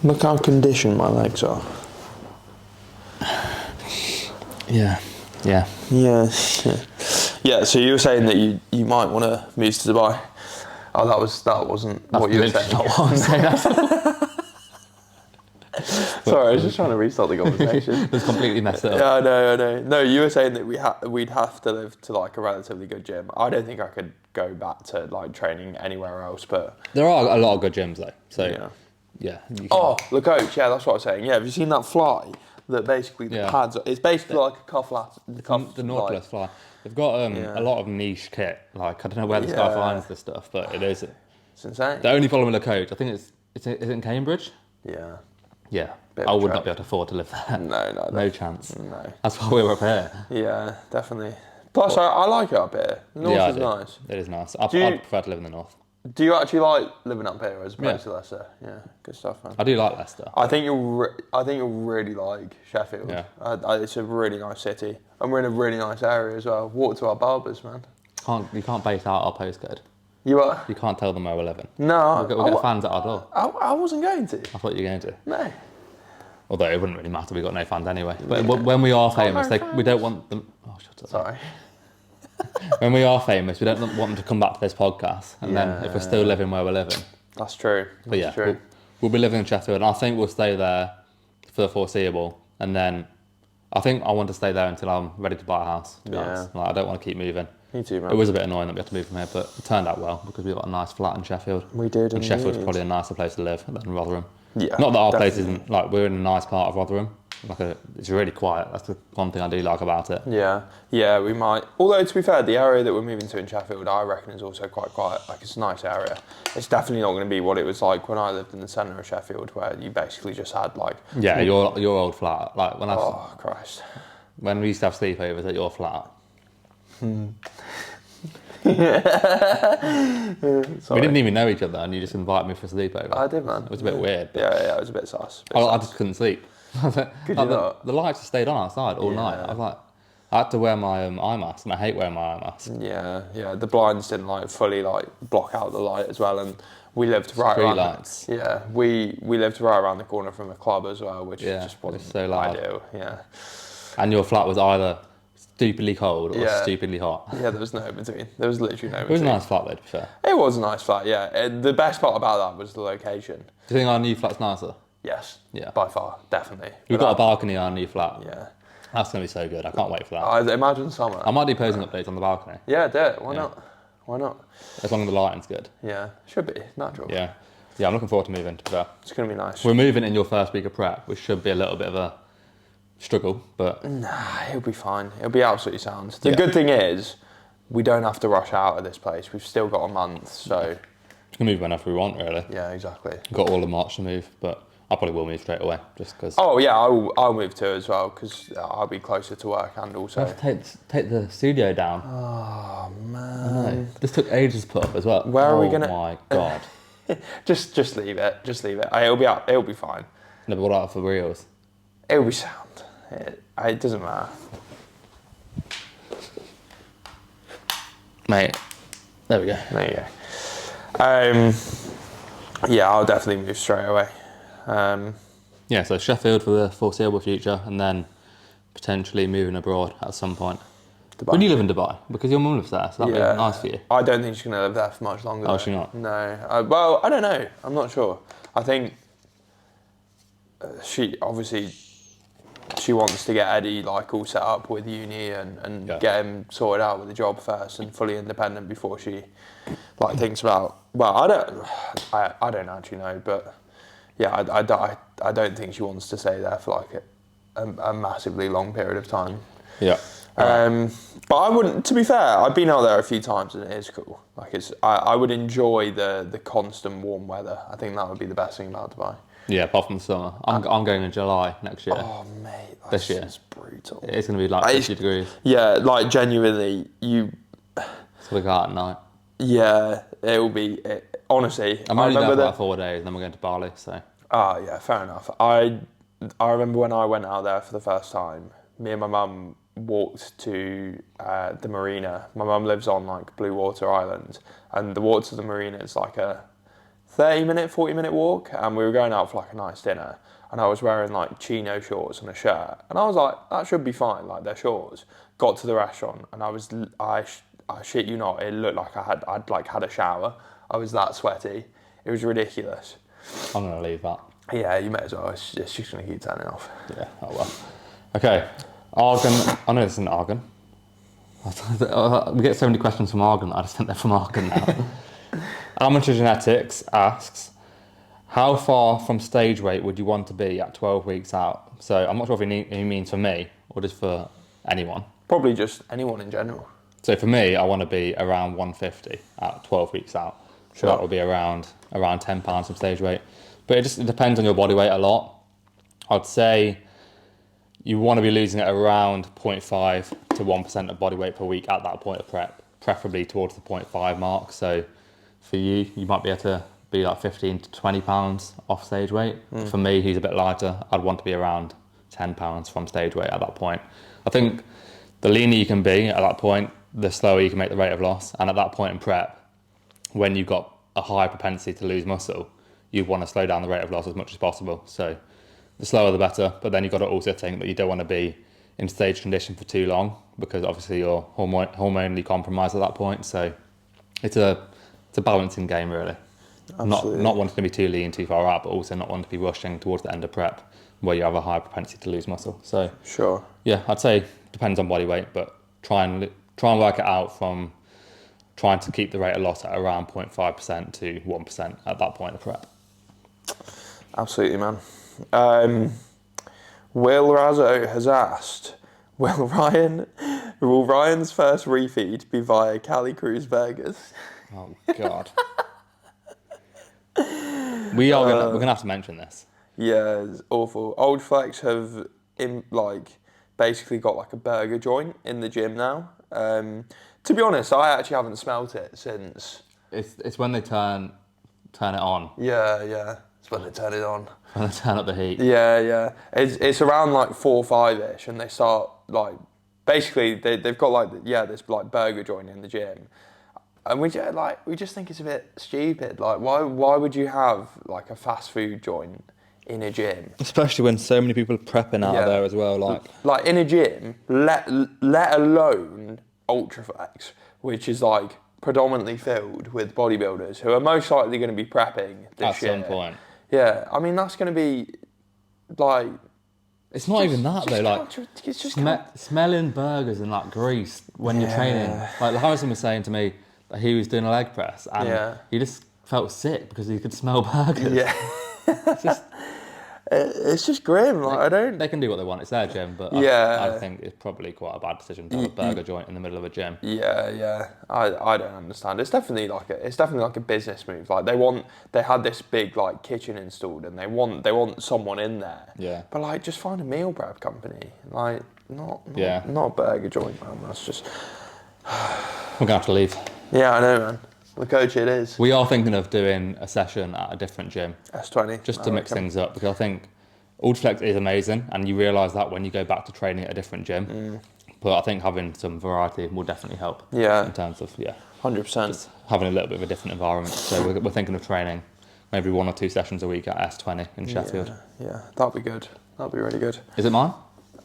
Look how conditioned my legs are. Yeah. Yeah. Yeah. Yeah, so you were saying that you might want to move to Dubai. Oh, that wasn't what you were saying. Not what I'm saying. Sorry, I was just trying to restart the conversation. It's completely messed it up. Yeah, I know. No, you were saying that we'd have to live to like a relatively good gym. I don't think I could go back to like training anywhere else, but There are a lot of good gyms though. So yeah. yeah. You can, Oh, Le Coach, yeah, that's what I was saying. Yeah, have you seen that fly? That basically the Yeah. pads. It's basically like a cuff lat. the Nautilus fly. They've got a lot of niche kit. Like I don't know where this guy Yeah. finds this stuff, but it is. It's insane. The only problem with the coach, I think it's in Cambridge. Yeah. Bit of I a would trek. not be able to afford to live there. No. No chance. No. That's why we were up here. Yeah, definitely. Plus, I like it up here. The north I is do. nice. It is nice. I'd you- prefer to live in the north. Do you actually like living up here as opposed Yeah. to Leicester? Yeah, good stuff, man. I do like Leicester. I think you'll really like Sheffield. Yeah. It's a really nice city, and we're in a really nice area as well. Walk to our barbers, man. You can't base out our postcode. You are? You can't tell them where we're living. No, We'll get fans at our door. I wasn't going to. I thought you were going to. No. Although it wouldn't really matter, we've got no fans anyway. But when we are famous, no we don't want them... Oh, shut up. Sorry. When we are famous, we don't want them to come back to this podcast. And then if we're still living where we're living... That's true. But yeah, true. we'll be living in Sheffield. And I think we'll stay there for the foreseeable. And then I think I want to stay there until I'm ready to buy a house, to be honest. Like, I don't want to keep moving. Me too, man. It was a bit annoying that we had to move from here, but it turned out well because we got a nice flat in Sheffield. We did, And Sheffield's indeed. probably a nicer place to live than Rotherham. Yeah, Not that our place definitely. isn't, like, we're in a nice part of Rotherham. It's really quiet. That's the one thing I do like about it. Yeah, we might. Although, to be fair, the area that we're moving to in Sheffield, I reckon, is also quite quiet. Like, it's a nice area. It's definitely not going to be what it was like when I lived in the centre of Sheffield, where you basically just had, like... Yeah, your old flat. Like, Oh, Christ. when we used to have sleepovers at your flat. We didn't even know each other, and you just invited me for a sleepover. I did, man. It was a bit weird. But Yeah, it was a bit sus. I just couldn't sleep. Could you not? The lights just stayed on outside all night. I was like, I had to wear my eye mask, and I hate wearing my eye mask. Yeah. The blinds didn't fully block out the light as well, and we lived right Street around. lights. Yeah, we lived right around the corner from a club as well, which just wasn't it's so loud. ideal. Yeah. And your flat was either stupidly cold or stupidly hot. Yeah, there was no in between. There was literally no in It was a between. nice flat though, to be fair. It was a nice flat, yeah. The best part about that was the location. Do you think our new flat's nicer? Yes. Yeah. By far, definitely. We've got a balcony in our new flat. Yeah. That's going to be so good. I can't wait for that. I imagine summer. I might do posing updates on the balcony, Yeah, do it. Why not? Why not? as long as the lighting's good. Yeah, should be natural. Yeah. Yeah, I'm looking forward to moving, to be fair. It's gonna be nice. We're moving in your first week of prep, which should be a little bit of a struggle, but Nah, it'll be fine. It'll be absolutely sound. The good thing is, we don't have to rush out of this place. We've still got a month, so we can move whenever we want, really. yeah, exactly. We've got all of March to move, but I probably will move straight away, just because. Oh yeah, I'll move too as well because I'll be closer to work and I also. have to take the studio down. Oh I man. know. This took ages to put up as well. Where are we gonna- Oh my god. Just leave it. Just leave it. It'll be out. It'll be fine. Never got out for reals. It'll be sound. It doesn't matter. Mate, there we go. There you go. Yeah, I'll definitely move straight away. Yeah, so Sheffield for the foreseeable future, and then potentially moving abroad at some point. Dubai. When you live in Dubai, because your mum lives there, so that'd be nice for you. I don't think she's going to live there for much longer. Oh, though. is she not? No. Well, I don't know. I'm not sure. I think she wants to get Eddie all set up with uni and get him sorted out with a job first and fully independent before she thinks about. Well, I don't actually know, but yeah, I don't think she wants to stay there for a massively long period of time. Yeah. But I wouldn't. To be fair, I've been out there a few times and it is cool. I would enjoy the constant warm weather. I think that would be the best thing about Dubai. Yeah, apart from the summer. I'm going in July next year. Oh mate, This year. It's brutal. It's going to be 50 degrees. Yeah, genuinely, So we go out at night. Yeah, it will be. Honestly, I'm only there for like 4 days, and then we're going to Bali, so. Oh yeah, fair enough. I remember when I went out there for the first time. Me and my mum walked to the marina. My mum lives on Blue Water Island, and the walk to the marina is a 30-minute, 40-minute walk. And we were going out for a nice dinner, and I was wearing chino shorts and a shirt, and I was like, that should be fine. They're shorts. Got to the restaurant, and I shit you not, it looked like I'd had a shower. I was that sweaty. It was ridiculous. I'm going to leave that. Yeah, you may as well. It's just going to keep turning off. Yeah, oh well. Okay, Argon. I know this isn't Argon. We get so many questions from Argon that I just think they're from Argon now. Amateur Genetics asks, how far from stage weight would you want to be at 12 weeks out? So I'm not sure if he means for me or just for anyone. Probably just anyone in general. So for me, I want to be around 150 at 12 weeks out. So that would be around 10 pounds from stage weight. But it depends on your body weight a lot. I'd say you want to be losing at around 0.5 to 1% of body weight per week at that point of prep, preferably towards the 0.5 mark. So for you, you might be able to be like 15 to 20 pounds off stage weight. For me, he's a bit lighter. I'd want to be around 10 pounds from stage weight at that point. I think the leaner you can be at that point, the slower you can make the rate of loss. And at that point in prep, when you've got a high propensity to lose muscle, you want to slow down the rate of loss as much as possible. So the slower the better, but then you've got to also think that you don't want to be in stage condition for too long, because obviously you're hormonally compromised at that point. So it's a balancing game, really. Absolutely. Not wanting to be too lean too far out, but also not wanting to be rushing towards the end of prep where you have a high propensity to lose muscle. So Sure. yeah, I'd say depends on body weight, but try and work it out from trying to keep the rate of loss at around 0.5% to 1% at that point of prep. Absolutely, man. Will Razzo has asked, will Ryan's first refeed be via Cali Cruz Burgers? Oh God. We're gonna have to mention this. Yeah, it's awful. Old Flex have basically got like a burger joint in the gym now. To be honest, I actually haven't smelt it since. It's when they turn it on. Yeah. It's when they turn it on. When they turn up the heat. Yeah. It's around like 4 or 5-ish, and they start like basically they've got like this like burger joint in the gym, and we just think it's a bit stupid. Like why would you have like a fast food joint in a gym? Especially when so many people are prepping out of there as well. Like in a gym, let alone Ultraflex, which is like predominantly filled with bodybuilders who are most likely going to be prepping this year. At some point. Yeah, I mean that's going to be like. It's not even that though. Like it's just smelling burgers and like grease when you're training. Like Harrison was saying to me that he was doing a leg press and he just felt sick because he could smell burgers. Yeah. It's just grim. Like They can do what they want. It's their gym, but I think it's probably quite a bad decision to have a burger joint in the middle of a gym. Yeah. I don't understand. It's definitely like a business move. Like they had this big like kitchen installed, and they want someone in there. Yeah. But like, just find a meal prep company. Like not a burger joint, man. That's just. We're gonna have to leave. Yeah, I know, man. The coach it is. We are thinking of doing a session at a different gym. S20. Just to mix things up, because I think Ultraflex is amazing, and you realise that when you go back to training at a different gym. But I think having some variety will definitely help. Yeah. In terms of 100%. just having a little bit of a different environment. So we're thinking of training maybe 1 or 2 sessions a week at S20 in Sheffield. Yeah, that'll be good. That'll be really good. Is it mine?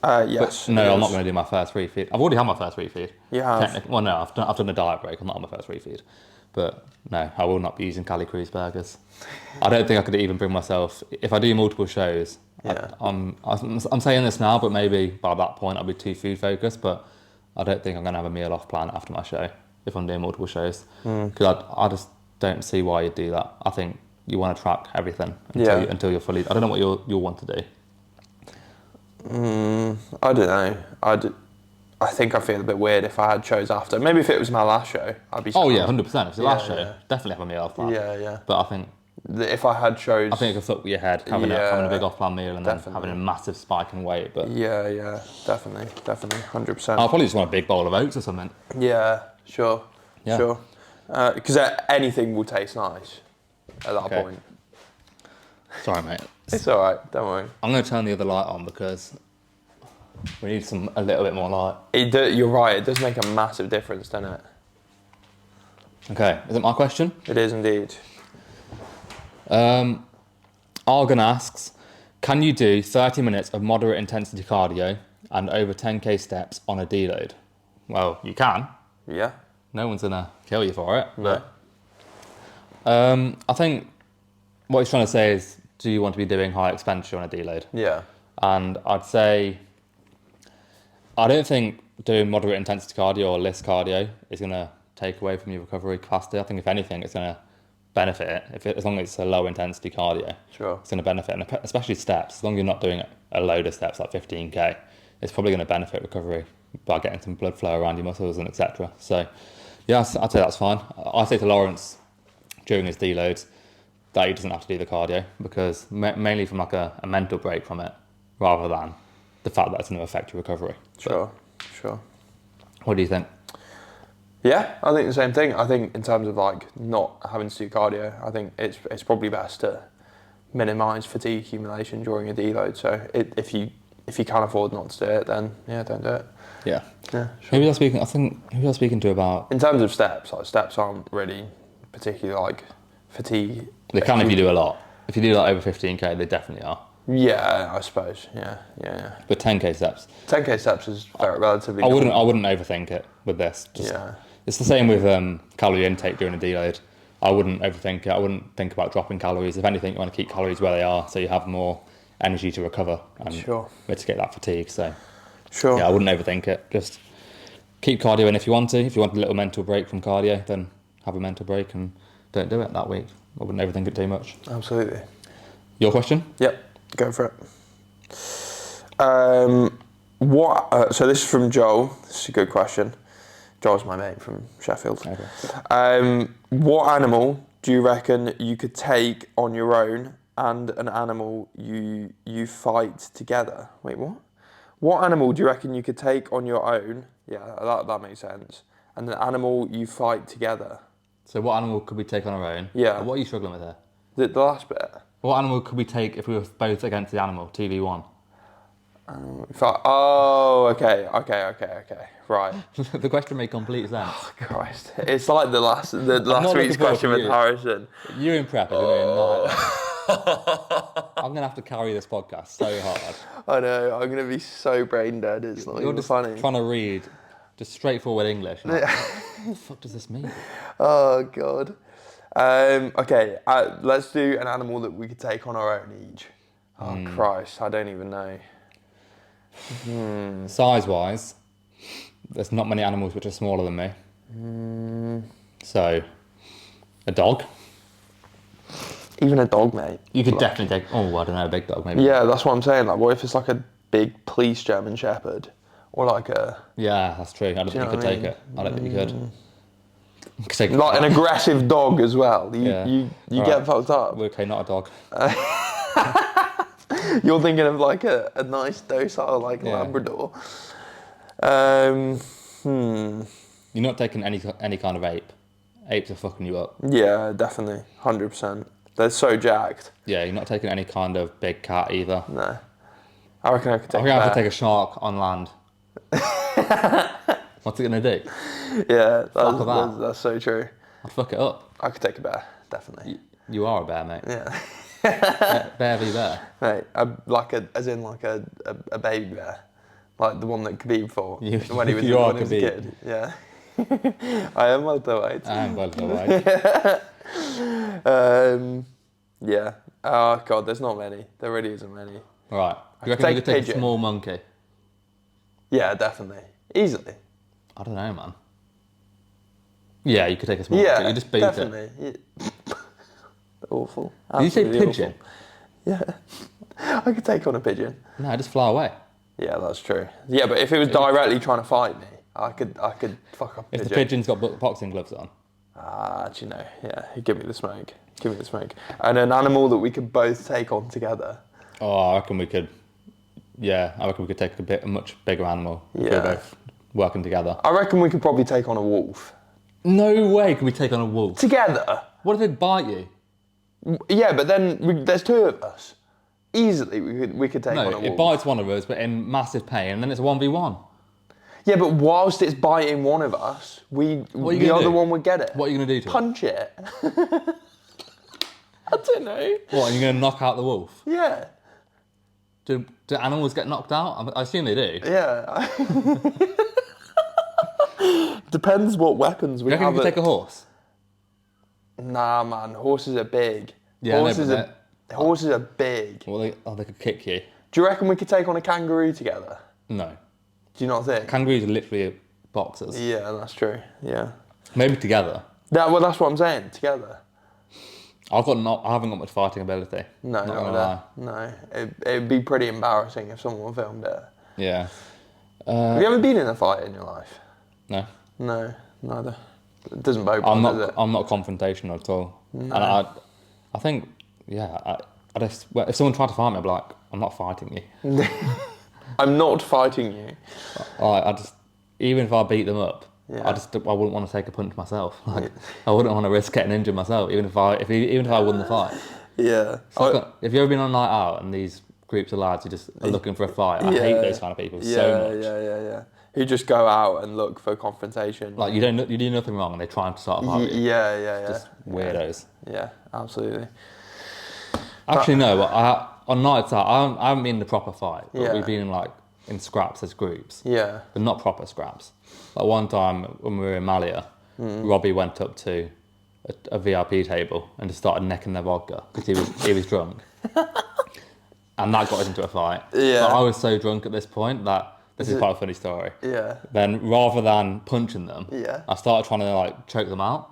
Yes. But no, I'm not going to do my first refeed. I've already had my first refeed. You have? Well, no, I've done a diet break. I'm not on my first refeed. But no, I will not be using Cali Cruz burgers. I don't think I could even bring myself, if I do multiple shows, I'm saying this now, but maybe by that point I'll be too food focused, but I don't think I'm going to have a meal off plan after my show if I'm doing multiple shows. Because I just don't see why you'd do that. I think you want to track everything until you're fully, I don't know what you'll want to do. I don't know. I think I feel a bit weird if I had shows after. Maybe if it was my last show, I'd be. Oh yeah, 100%. If it's the last show, definitely have a meal off plan. Yeah. But I think if I had shows, I think it could fuck with your head having a big off plan meal and then having a massive spike in weight. But yeah, definitely, 100%. I'll probably just want a big bowl of oats or something. Yeah, sure. Because anything will taste nice at that point. Sorry, mate. It's all right. Don't worry. I'm going to turn the other light on because we need a little bit more light. You're right. It does make a massive difference, doesn't it? Okay. Is it my question? It is indeed. Argon asks, can you do 30 minutes of moderate intensity cardio and over 10k steps on a deload? Well, you can. Yeah. No one's going to kill you for it. No. I think what he's trying to say is, do you want to be doing high expenditure on a deload? Yeah. And I'd say, I don't think doing moderate intensity cardio or less cardio is going to take away from your recovery capacity. I think if anything, it's going to benefit it. As long as it's a low intensity cardio, sure, it's going to benefit, and especially steps. As long as you're not doing a load of steps like 15k, it's probably going to benefit recovery by getting some blood flow around your muscles and etc. So, yeah, I'd say that's fine. I say to Lawrence during his deloads that he doesn't have to do the cardio because mainly from like a mental break from it, rather than the fact that it's going to affect your recovery. Sure. What do you think? Yeah, I think the same thing. I think in terms of like not having to do cardio, I think it's probably best to minimise fatigue accumulation during a deload. So if you can't afford not to do it, then yeah, don't do it. Yeah. Yeah. Who was I speaking? I think who was I speaking to about? In terms of steps, like steps aren't really particularly like fatigue. They can if you do a lot. If you do like over 15k, they definitely are. Yeah, I suppose. Yeah. But 10k steps. 10k steps is relatively. I wouldn't overthink it with this. It's the same with calorie intake during a deload. I wouldn't overthink it. I wouldn't think about dropping calories. If anything, you want to keep calories where they are so you have more energy to recover and mitigate that fatigue. So, yeah, I wouldn't overthink it. Just keep cardio in if you want to. If you want a little mental break from cardio, then have a mental break and don't do it that week. I wouldn't overthink it too much. Absolutely. Your question? Yep, go for it. So this is from Joel. This is a good question. Joel's my mate from Sheffield. Okay. What animal do you reckon you could take on your own and an animal you fight together? Wait, what? What animal do you reckon you could take on your own? Yeah, that makes sense. And an animal you fight together. So what animal could we take on our own? Yeah. What are you struggling with here? The last bit. What animal could we take if we were both against the animal? 2v1. Okay. Right. The question made complete sense. Oh, Christ. It's like the last week's question with Harrison. You're in prep, isn't it? I'm going to have to carry this podcast so hard. I know, I'm going to be so brain dead, it's not even funny. You're just trying to read just straightforward English. Like, what the fuck does this mean? Oh, God. Okay, let's do an animal that we could take on our own each. Oh, Christ, I don't even know. Size-wise, there's not many animals which are smaller than me. So, a dog. Even a dog, mate. You could definitely take, I don't know, a big dog maybe. Yeah, that's what I'm saying. Like, what if it's like a big police German Shepherd? Or like a... Yeah, that's true. I don't think you could take it. I don't think you could. Like an aggressive dog as well. You get fucked up. Okay, not a dog. You're thinking of like a nice docile Labrador. You're not taking any kind of ape. Apes are fucking you up. Yeah, definitely. 100%. They're so jacked. Yeah, you're not taking any kind of big cat either. No. I reckon I could take I could take a shark on land. What's it going to do? Yeah, that's so true. I'd fuck it up. I could take a bear, definitely. You are a bear, mate. Yeah. Bear v bear. Mate, as in a baby bear. Like the one that Khabib fought when he was a kid. Yeah. I am welterweight. I am welterweight. Yeah. Oh, God, there's not many. There really isn't many. Right. Do you reckon you could take a small monkey? Yeah, definitely. Easily. I don't know, man. Yeah, you could take a small monkey. You just beat definitely. it. Yeah. Awful. Did you say pigeon? Awful. Yeah. I could take on a pigeon. No, just fly away. Yeah, that's true. Yeah, but if it was directly trying to fight me, I could fuck up a pigeon. If the pigeon's got boxing gloves on. Actually, no. Yeah, give me the smoke. Give me the smoke. And an animal that we could both take on together. Oh, I reckon we could. Yeah, I reckon we could take a much bigger animal. Yeah. If we're both working together. I reckon we could probably take on a wolf. No way can we take on a wolf. Together? What if it bite you? Yeah, but then there's two of us. Easily, we could take on a wolf. No, it bites one of us, but in massive pain, and then it's a 1v1. Yeah, but whilst it's biting one of us, the other one would get it. What are you going to do to it? Punch it. I don't know. What, are you going to knock out the wolf? Yeah. Do animals get knocked out? I assume they do. Yeah. Depends what weapons we have. Do you reckon you could take a horse? Nah, man. Horses are big. Yeah, horses are big. Well, they could kick you. Do you reckon we could take on a kangaroo together? No. Do you not think? Kangaroos are literally boxers. Yeah, that's true. Yeah. Maybe together. Well, that's what I'm saying. Together. I haven't got much fighting ability. No, no. It'd be pretty embarrassing if someone filmed it. Yeah. Have you ever been in a fight in your life? No. No, neither. It doesn't bode I'm well, does it? not confrontational at all. No. And I think, yeah, I just, if someone tried to fight me, I'd be like, I'm not fighting you. I'm not fighting you. I just, even if I beat them up, Yeah. I wouldn't want to take a punch myself. Like, I wouldn't want to risk getting injured myself, even if I won the fight. Yeah. Have you ever been on a night out and these groups of lads who just are looking for a fight? I hate those kind of people so much. Yeah. Who just go out and look for confrontation. Like, you do nothing wrong and they try to start a fight with you. Yeah. Just weirdos. Yeah, absolutely. Actually, no. On nights out, I haven't been in the proper fight, but Yeah. we've been in scraps as groups. Yeah. But not proper scraps. Like one time when we were in Malia, Robbie went up to a VIP table and just started necking their vodka because he was drunk, and that got us into a fight. Yeah. But I was so drunk at this point that this is quite a funny story. Yeah. Then rather than punching them, Yeah. I started trying to choke them out.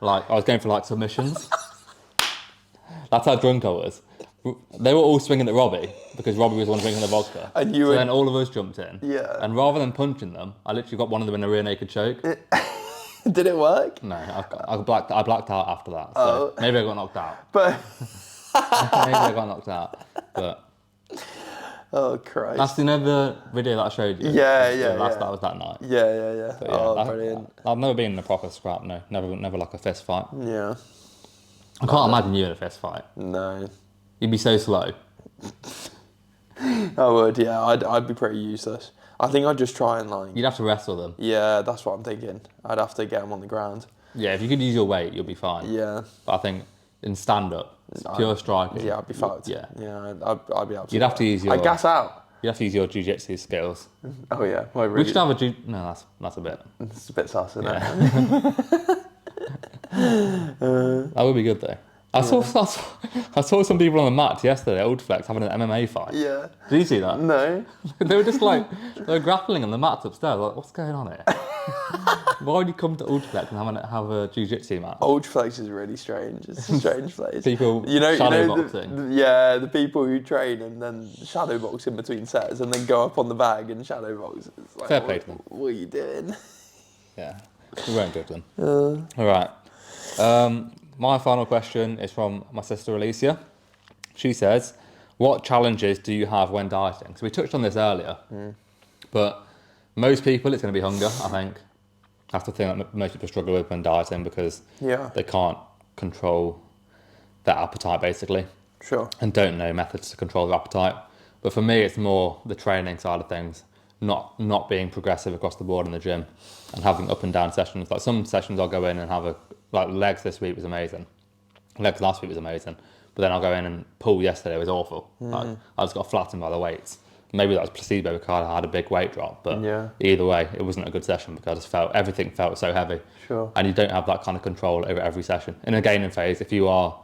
Like I was going for submissions. That's how drunk I was. They were all swinging at Robbie because Robbie was the one drinking the vodka. And then all of us jumped in. Yeah. And rather than punching them, I literally got one of them in a rear naked choke. Did it work? No, I blacked out after that. So maybe I got knocked out. But Maybe I got knocked out. But oh Christ. that's the video that I showed you. Yeah. That was that night. Yeah. But Brilliant. I've never been in a proper scrap. No, never like a fist fight. Yeah. I can't imagine you in a fist fight. No. You'd be so slow. I would, yeah. I'd be pretty useless. I think I'd just try and You'd have to wrestle them. Yeah, that's what I'm thinking. I'd have to get them on the ground. Yeah, if you could use your weight, you'll be fine. Yeah. But I think in stand-up, it's pure striking. Yeah, I'd be fucked. Yeah. Yeah, I'd be absolutely. You'd have to use your. I'd gas out. You'd have to use your jiu-jitsu skills. Oh yeah. We should have a No, that's a bit. It's a bit sus, isn't Yeah. it? That would be good though. I saw some people on the mat yesterday at Old Flex having an MMA fight. Yeah. Did you see that? No. They were just they were grappling on the mats upstairs. Like, what's going on here? Why would you come to Old Flex and have a jiu-jitsu match? Old Flex is really strange. It's a strange place. People shadow boxing. The people who train and then shadow box in between sets and then go up on the bag and shadow box. It's like, Fair play to them. What are you doing? Yeah, we won't judge them. All right. My final question is from my sister Alicia. She says, what challenges do you have when dieting? So we touched on this earlier, but most people it's going to be hunger, I think. That's the thing that most people struggle with when dieting because they can't control their appetite basically. Sure. And don't know methods to control their appetite. But for me, it's more the training side of things, not being progressive across the board in the gym and having up and down sessions. Like some sessions I'll go in and have legs this week was amazing. Legs last week was amazing. But then I'll go in and pull yesterday was awful. I just got flattened by the weights. Maybe that was placebo because I had a big weight drop. But either way, it wasn't a good session because everything felt so heavy. Sure. And you don't have that kind of control over every session. In a gaining phase, if you are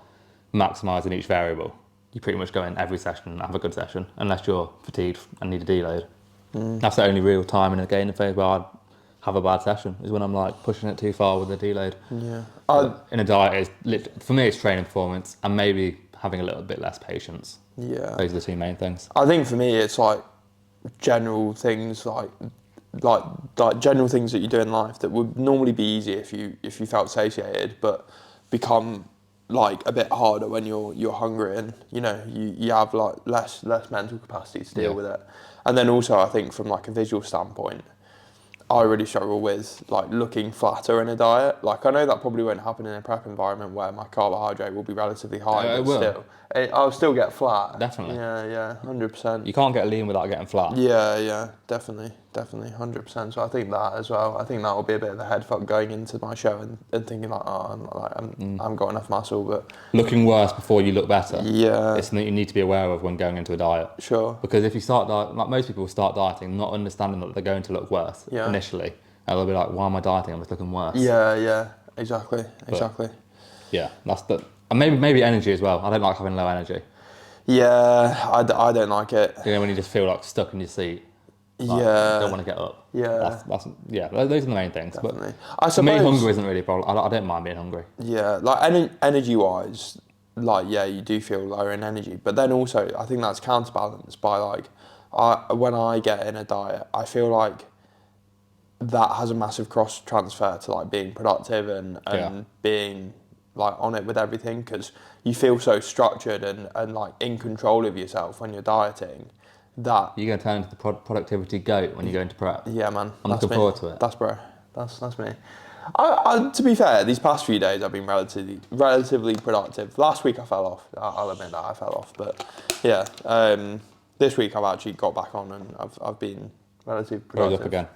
maximising each variable, you pretty much go in every session and have a good session, unless you're fatigued and need a deload. That's the only real time in a gaining phase where I'd have a bad session, is when I'm pushing it too far with the deload. Yeah. In a diet, for me, it's training performance and maybe having a little bit less patience. Yeah. Those are the two main things. I think for me, it's general things like general things that you do in life that would normally be easy if you felt satiated, but become a bit harder when you're hungry and you have less mental capacity to deal with it. And then also I think from a visual standpoint, I really struggle with looking flatter in a diet. I know that probably won't happen in a prep environment where my carbohydrate will be relatively high, but still, I'll still get flat. Definitely. Yeah, 100%. You can't get lean without getting flat. Yeah, definitely, 100%. So I think that as well. I think that will be a bit of a head fuck going into my show and thinking I haven't got enough muscle, but looking worse before you look better. Yeah, it's something you need to be aware of when going into a diet. Sure. Because if you start most people start dieting not understanding that they're going to look worse initially, and they'll be like, "Why am I dieting? I'm just looking worse." Yeah, exactly. Yeah, that's the. And maybe energy as well. I don't like having low energy. Yeah, I don't like it. When you just feel stuck in your seat. Don't want to get up. Yeah. Those are the main things. Definitely. But for me, hunger isn't really a problem. I don't mind being hungry. Yeah, energy-wise, you do feel lower in energy. But then also, I think that's counterbalanced by when I get in a diet, I feel like that has a massive cross transfer to being productive and being like on it with everything, because you feel so structured and like in control of yourself when you're dieting. That You're going to turn into the productivity goat when you go into prep. yeah, man. I'm looking forward to it. That's bro. That's me. I to be fair, these past few days I've been relatively productive. Last week I fell off. I'll admit that I fell off, but yeah, this week I've actually got back on and I've been relatively productive. Rose up again.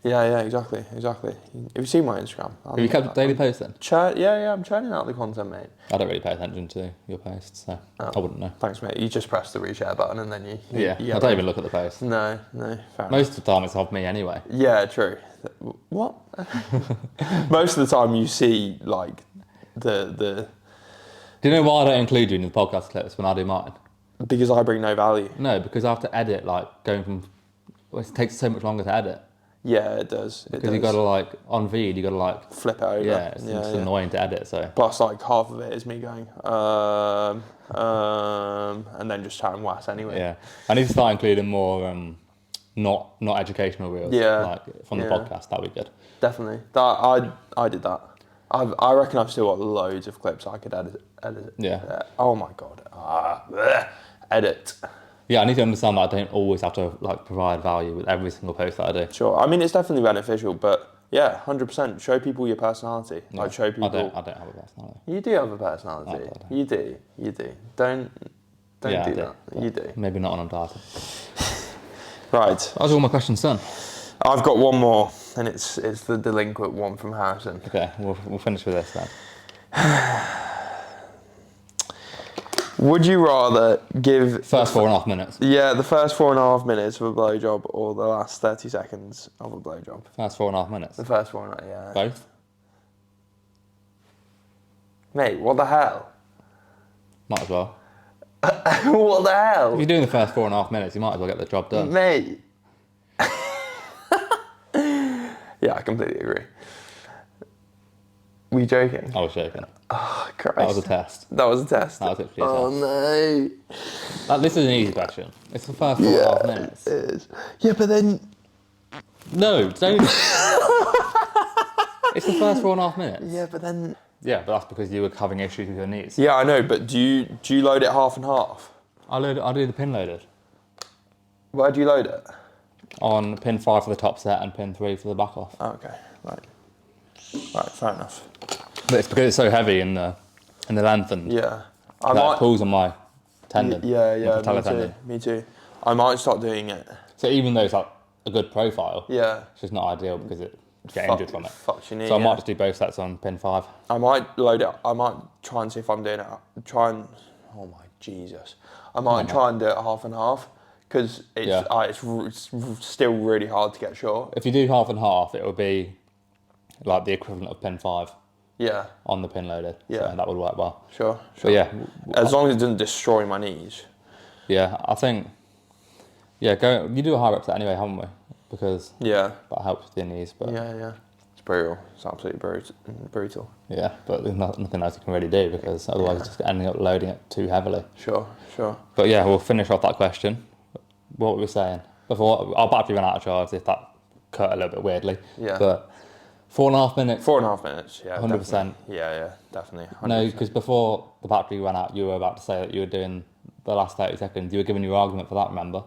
Yeah, exactly. Have you seen my Instagram? Have you kept daily posts then? Yeah, I'm churning out the content, mate. I don't really pay attention to your posts, so I wouldn't know. Thanks, mate. You just press the reshare button and then you I don't even look at the posts. No, fair enough. Most of the time it's of me anyway. Yeah, true. What? Most of the time you see like the. Do you know why I don't include you in the podcast clips when I do mine? Because I bring no value. No, because I have to edit, like going from. Well, it takes so much longer to edit. Yeah, it does. Because you got to like on Veed, you got to like flip it over. Yeah, it's just annoying to edit. So plus, like half of it is me going, and then just chatting West anyway. Yeah, I need to start including more not educational reels. Yeah, like from the podcast. That'd be good. Definitely. I did that. I reckon I've still got loads of clips I could edit. Yeah. Oh my god. Edit. Yeah, I need to understand that I don't always have to like provide value with every single post that I do. Sure. I mean, it's definitely beneficial, but yeah, 100%. Show people your personality. Yeah. Like show people. I don't have a personality. You do have a personality. You do. Don't do that. You do. Maybe not when I'm dieting. Right. That was all my questions done. I've got one more, and it's the delinquent one from Harrison. Okay, we'll finish with this then. Would you rather give... First 4.5 minutes. Yeah, the first 4.5 minutes of a blowjob or the last 30 seconds of a blowjob? First 4.5 minutes. The first 4.5, yeah. Both? Mate, what the hell? Might as well. What the hell? If you're doing the first 4.5 minutes, you might as well get the job done. Mate. Yeah, I completely agree. Were you joking? I was joking. Oh, Christ. That was a test. That was a test? That was literally a test. No. This is an easy question. It's the first 4.5 minutes. It is. Yeah, but then... No, don't. It's the first 4.5 minutes. Yeah, but then... Yeah, but that's because you were having issues with your knees. Yeah, I know, but do you load it half and half? I do the pin loaded. Where do you load it? On pin 5 for the top set and pin 3 for the back off. Oh, okay, right. Right, fair enough. But it's because it's so heavy in the length and Yeah. it pulls on my tendon. Yeah, me too. I might start doing it. So even though it's like a good profile, Yeah. it's just not ideal because it get injured from it. Fucks your knee, So I might just do both sets on pin 5. I might load it. I might try and see if I'm doing it. Oh my Jesus. I might try and do it half and half because it's still really hard to get short. If you do half and half, it would be like the equivalent of pin 5 Yeah. on the pin loaded. Yeah. So that would work well. Sure. But yeah. As long as it doesn't destroy my knees. Yeah, I think. Yeah, you do a high rep set anyway, haven't we? Because that helps with your knees. But yeah. It's brutal. It's absolutely brutal. Yeah, but there's nothing else you can really do because otherwise it's just ending up loading it too heavily. Sure. But yeah, we'll finish off that question. What were we saying? Before our battery ran out of charge, if that cut a little bit weirdly. Yeah. But 4.5 minutes. 4.5 minutes, yeah. 100%. Definitely. Yeah, definitely. 100%. No, because before the battery ran out, you were about to say that you were doing the last 30 seconds. You were giving your argument for that, remember?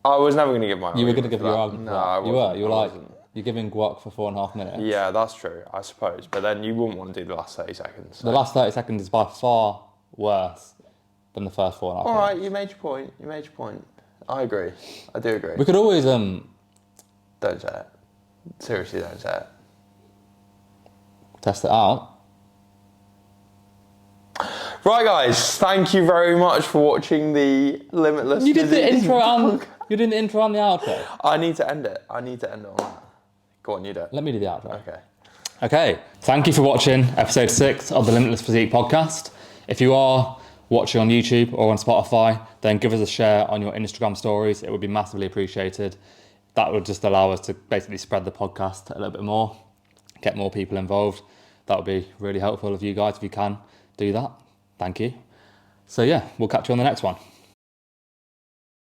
I was never going to give my argument. You were going to give your argument for that. I wasn't. You were like, you're giving guac for 4.5 minutes. Yeah, that's true, I suppose. But then you wouldn't want to do the last 30 seconds. So. The last 30 seconds is by far worse than the first 4.5 minutes. All right, you made your point. I agree. I do agree. We could always... Don't say it. Seriously, don't say it. Test it out. Right, guys. Thank you very much for watching the Limitless. You did the Physique intro and vlog. you did the intro and the outro. I need to end it. on that. Go on, you do it. Let me do the outro. Okay. Okay. Thank you for watching episode 6 of the Limitless Physique podcast. If you are watching on YouTube or on Spotify, then give us a share on your Instagram stories. It would be massively appreciated. That would just allow us to basically spread the podcast a little bit more, get more people involved. That would be really helpful of you guys if you can do that. Thank you. So yeah, we'll catch you on the next one.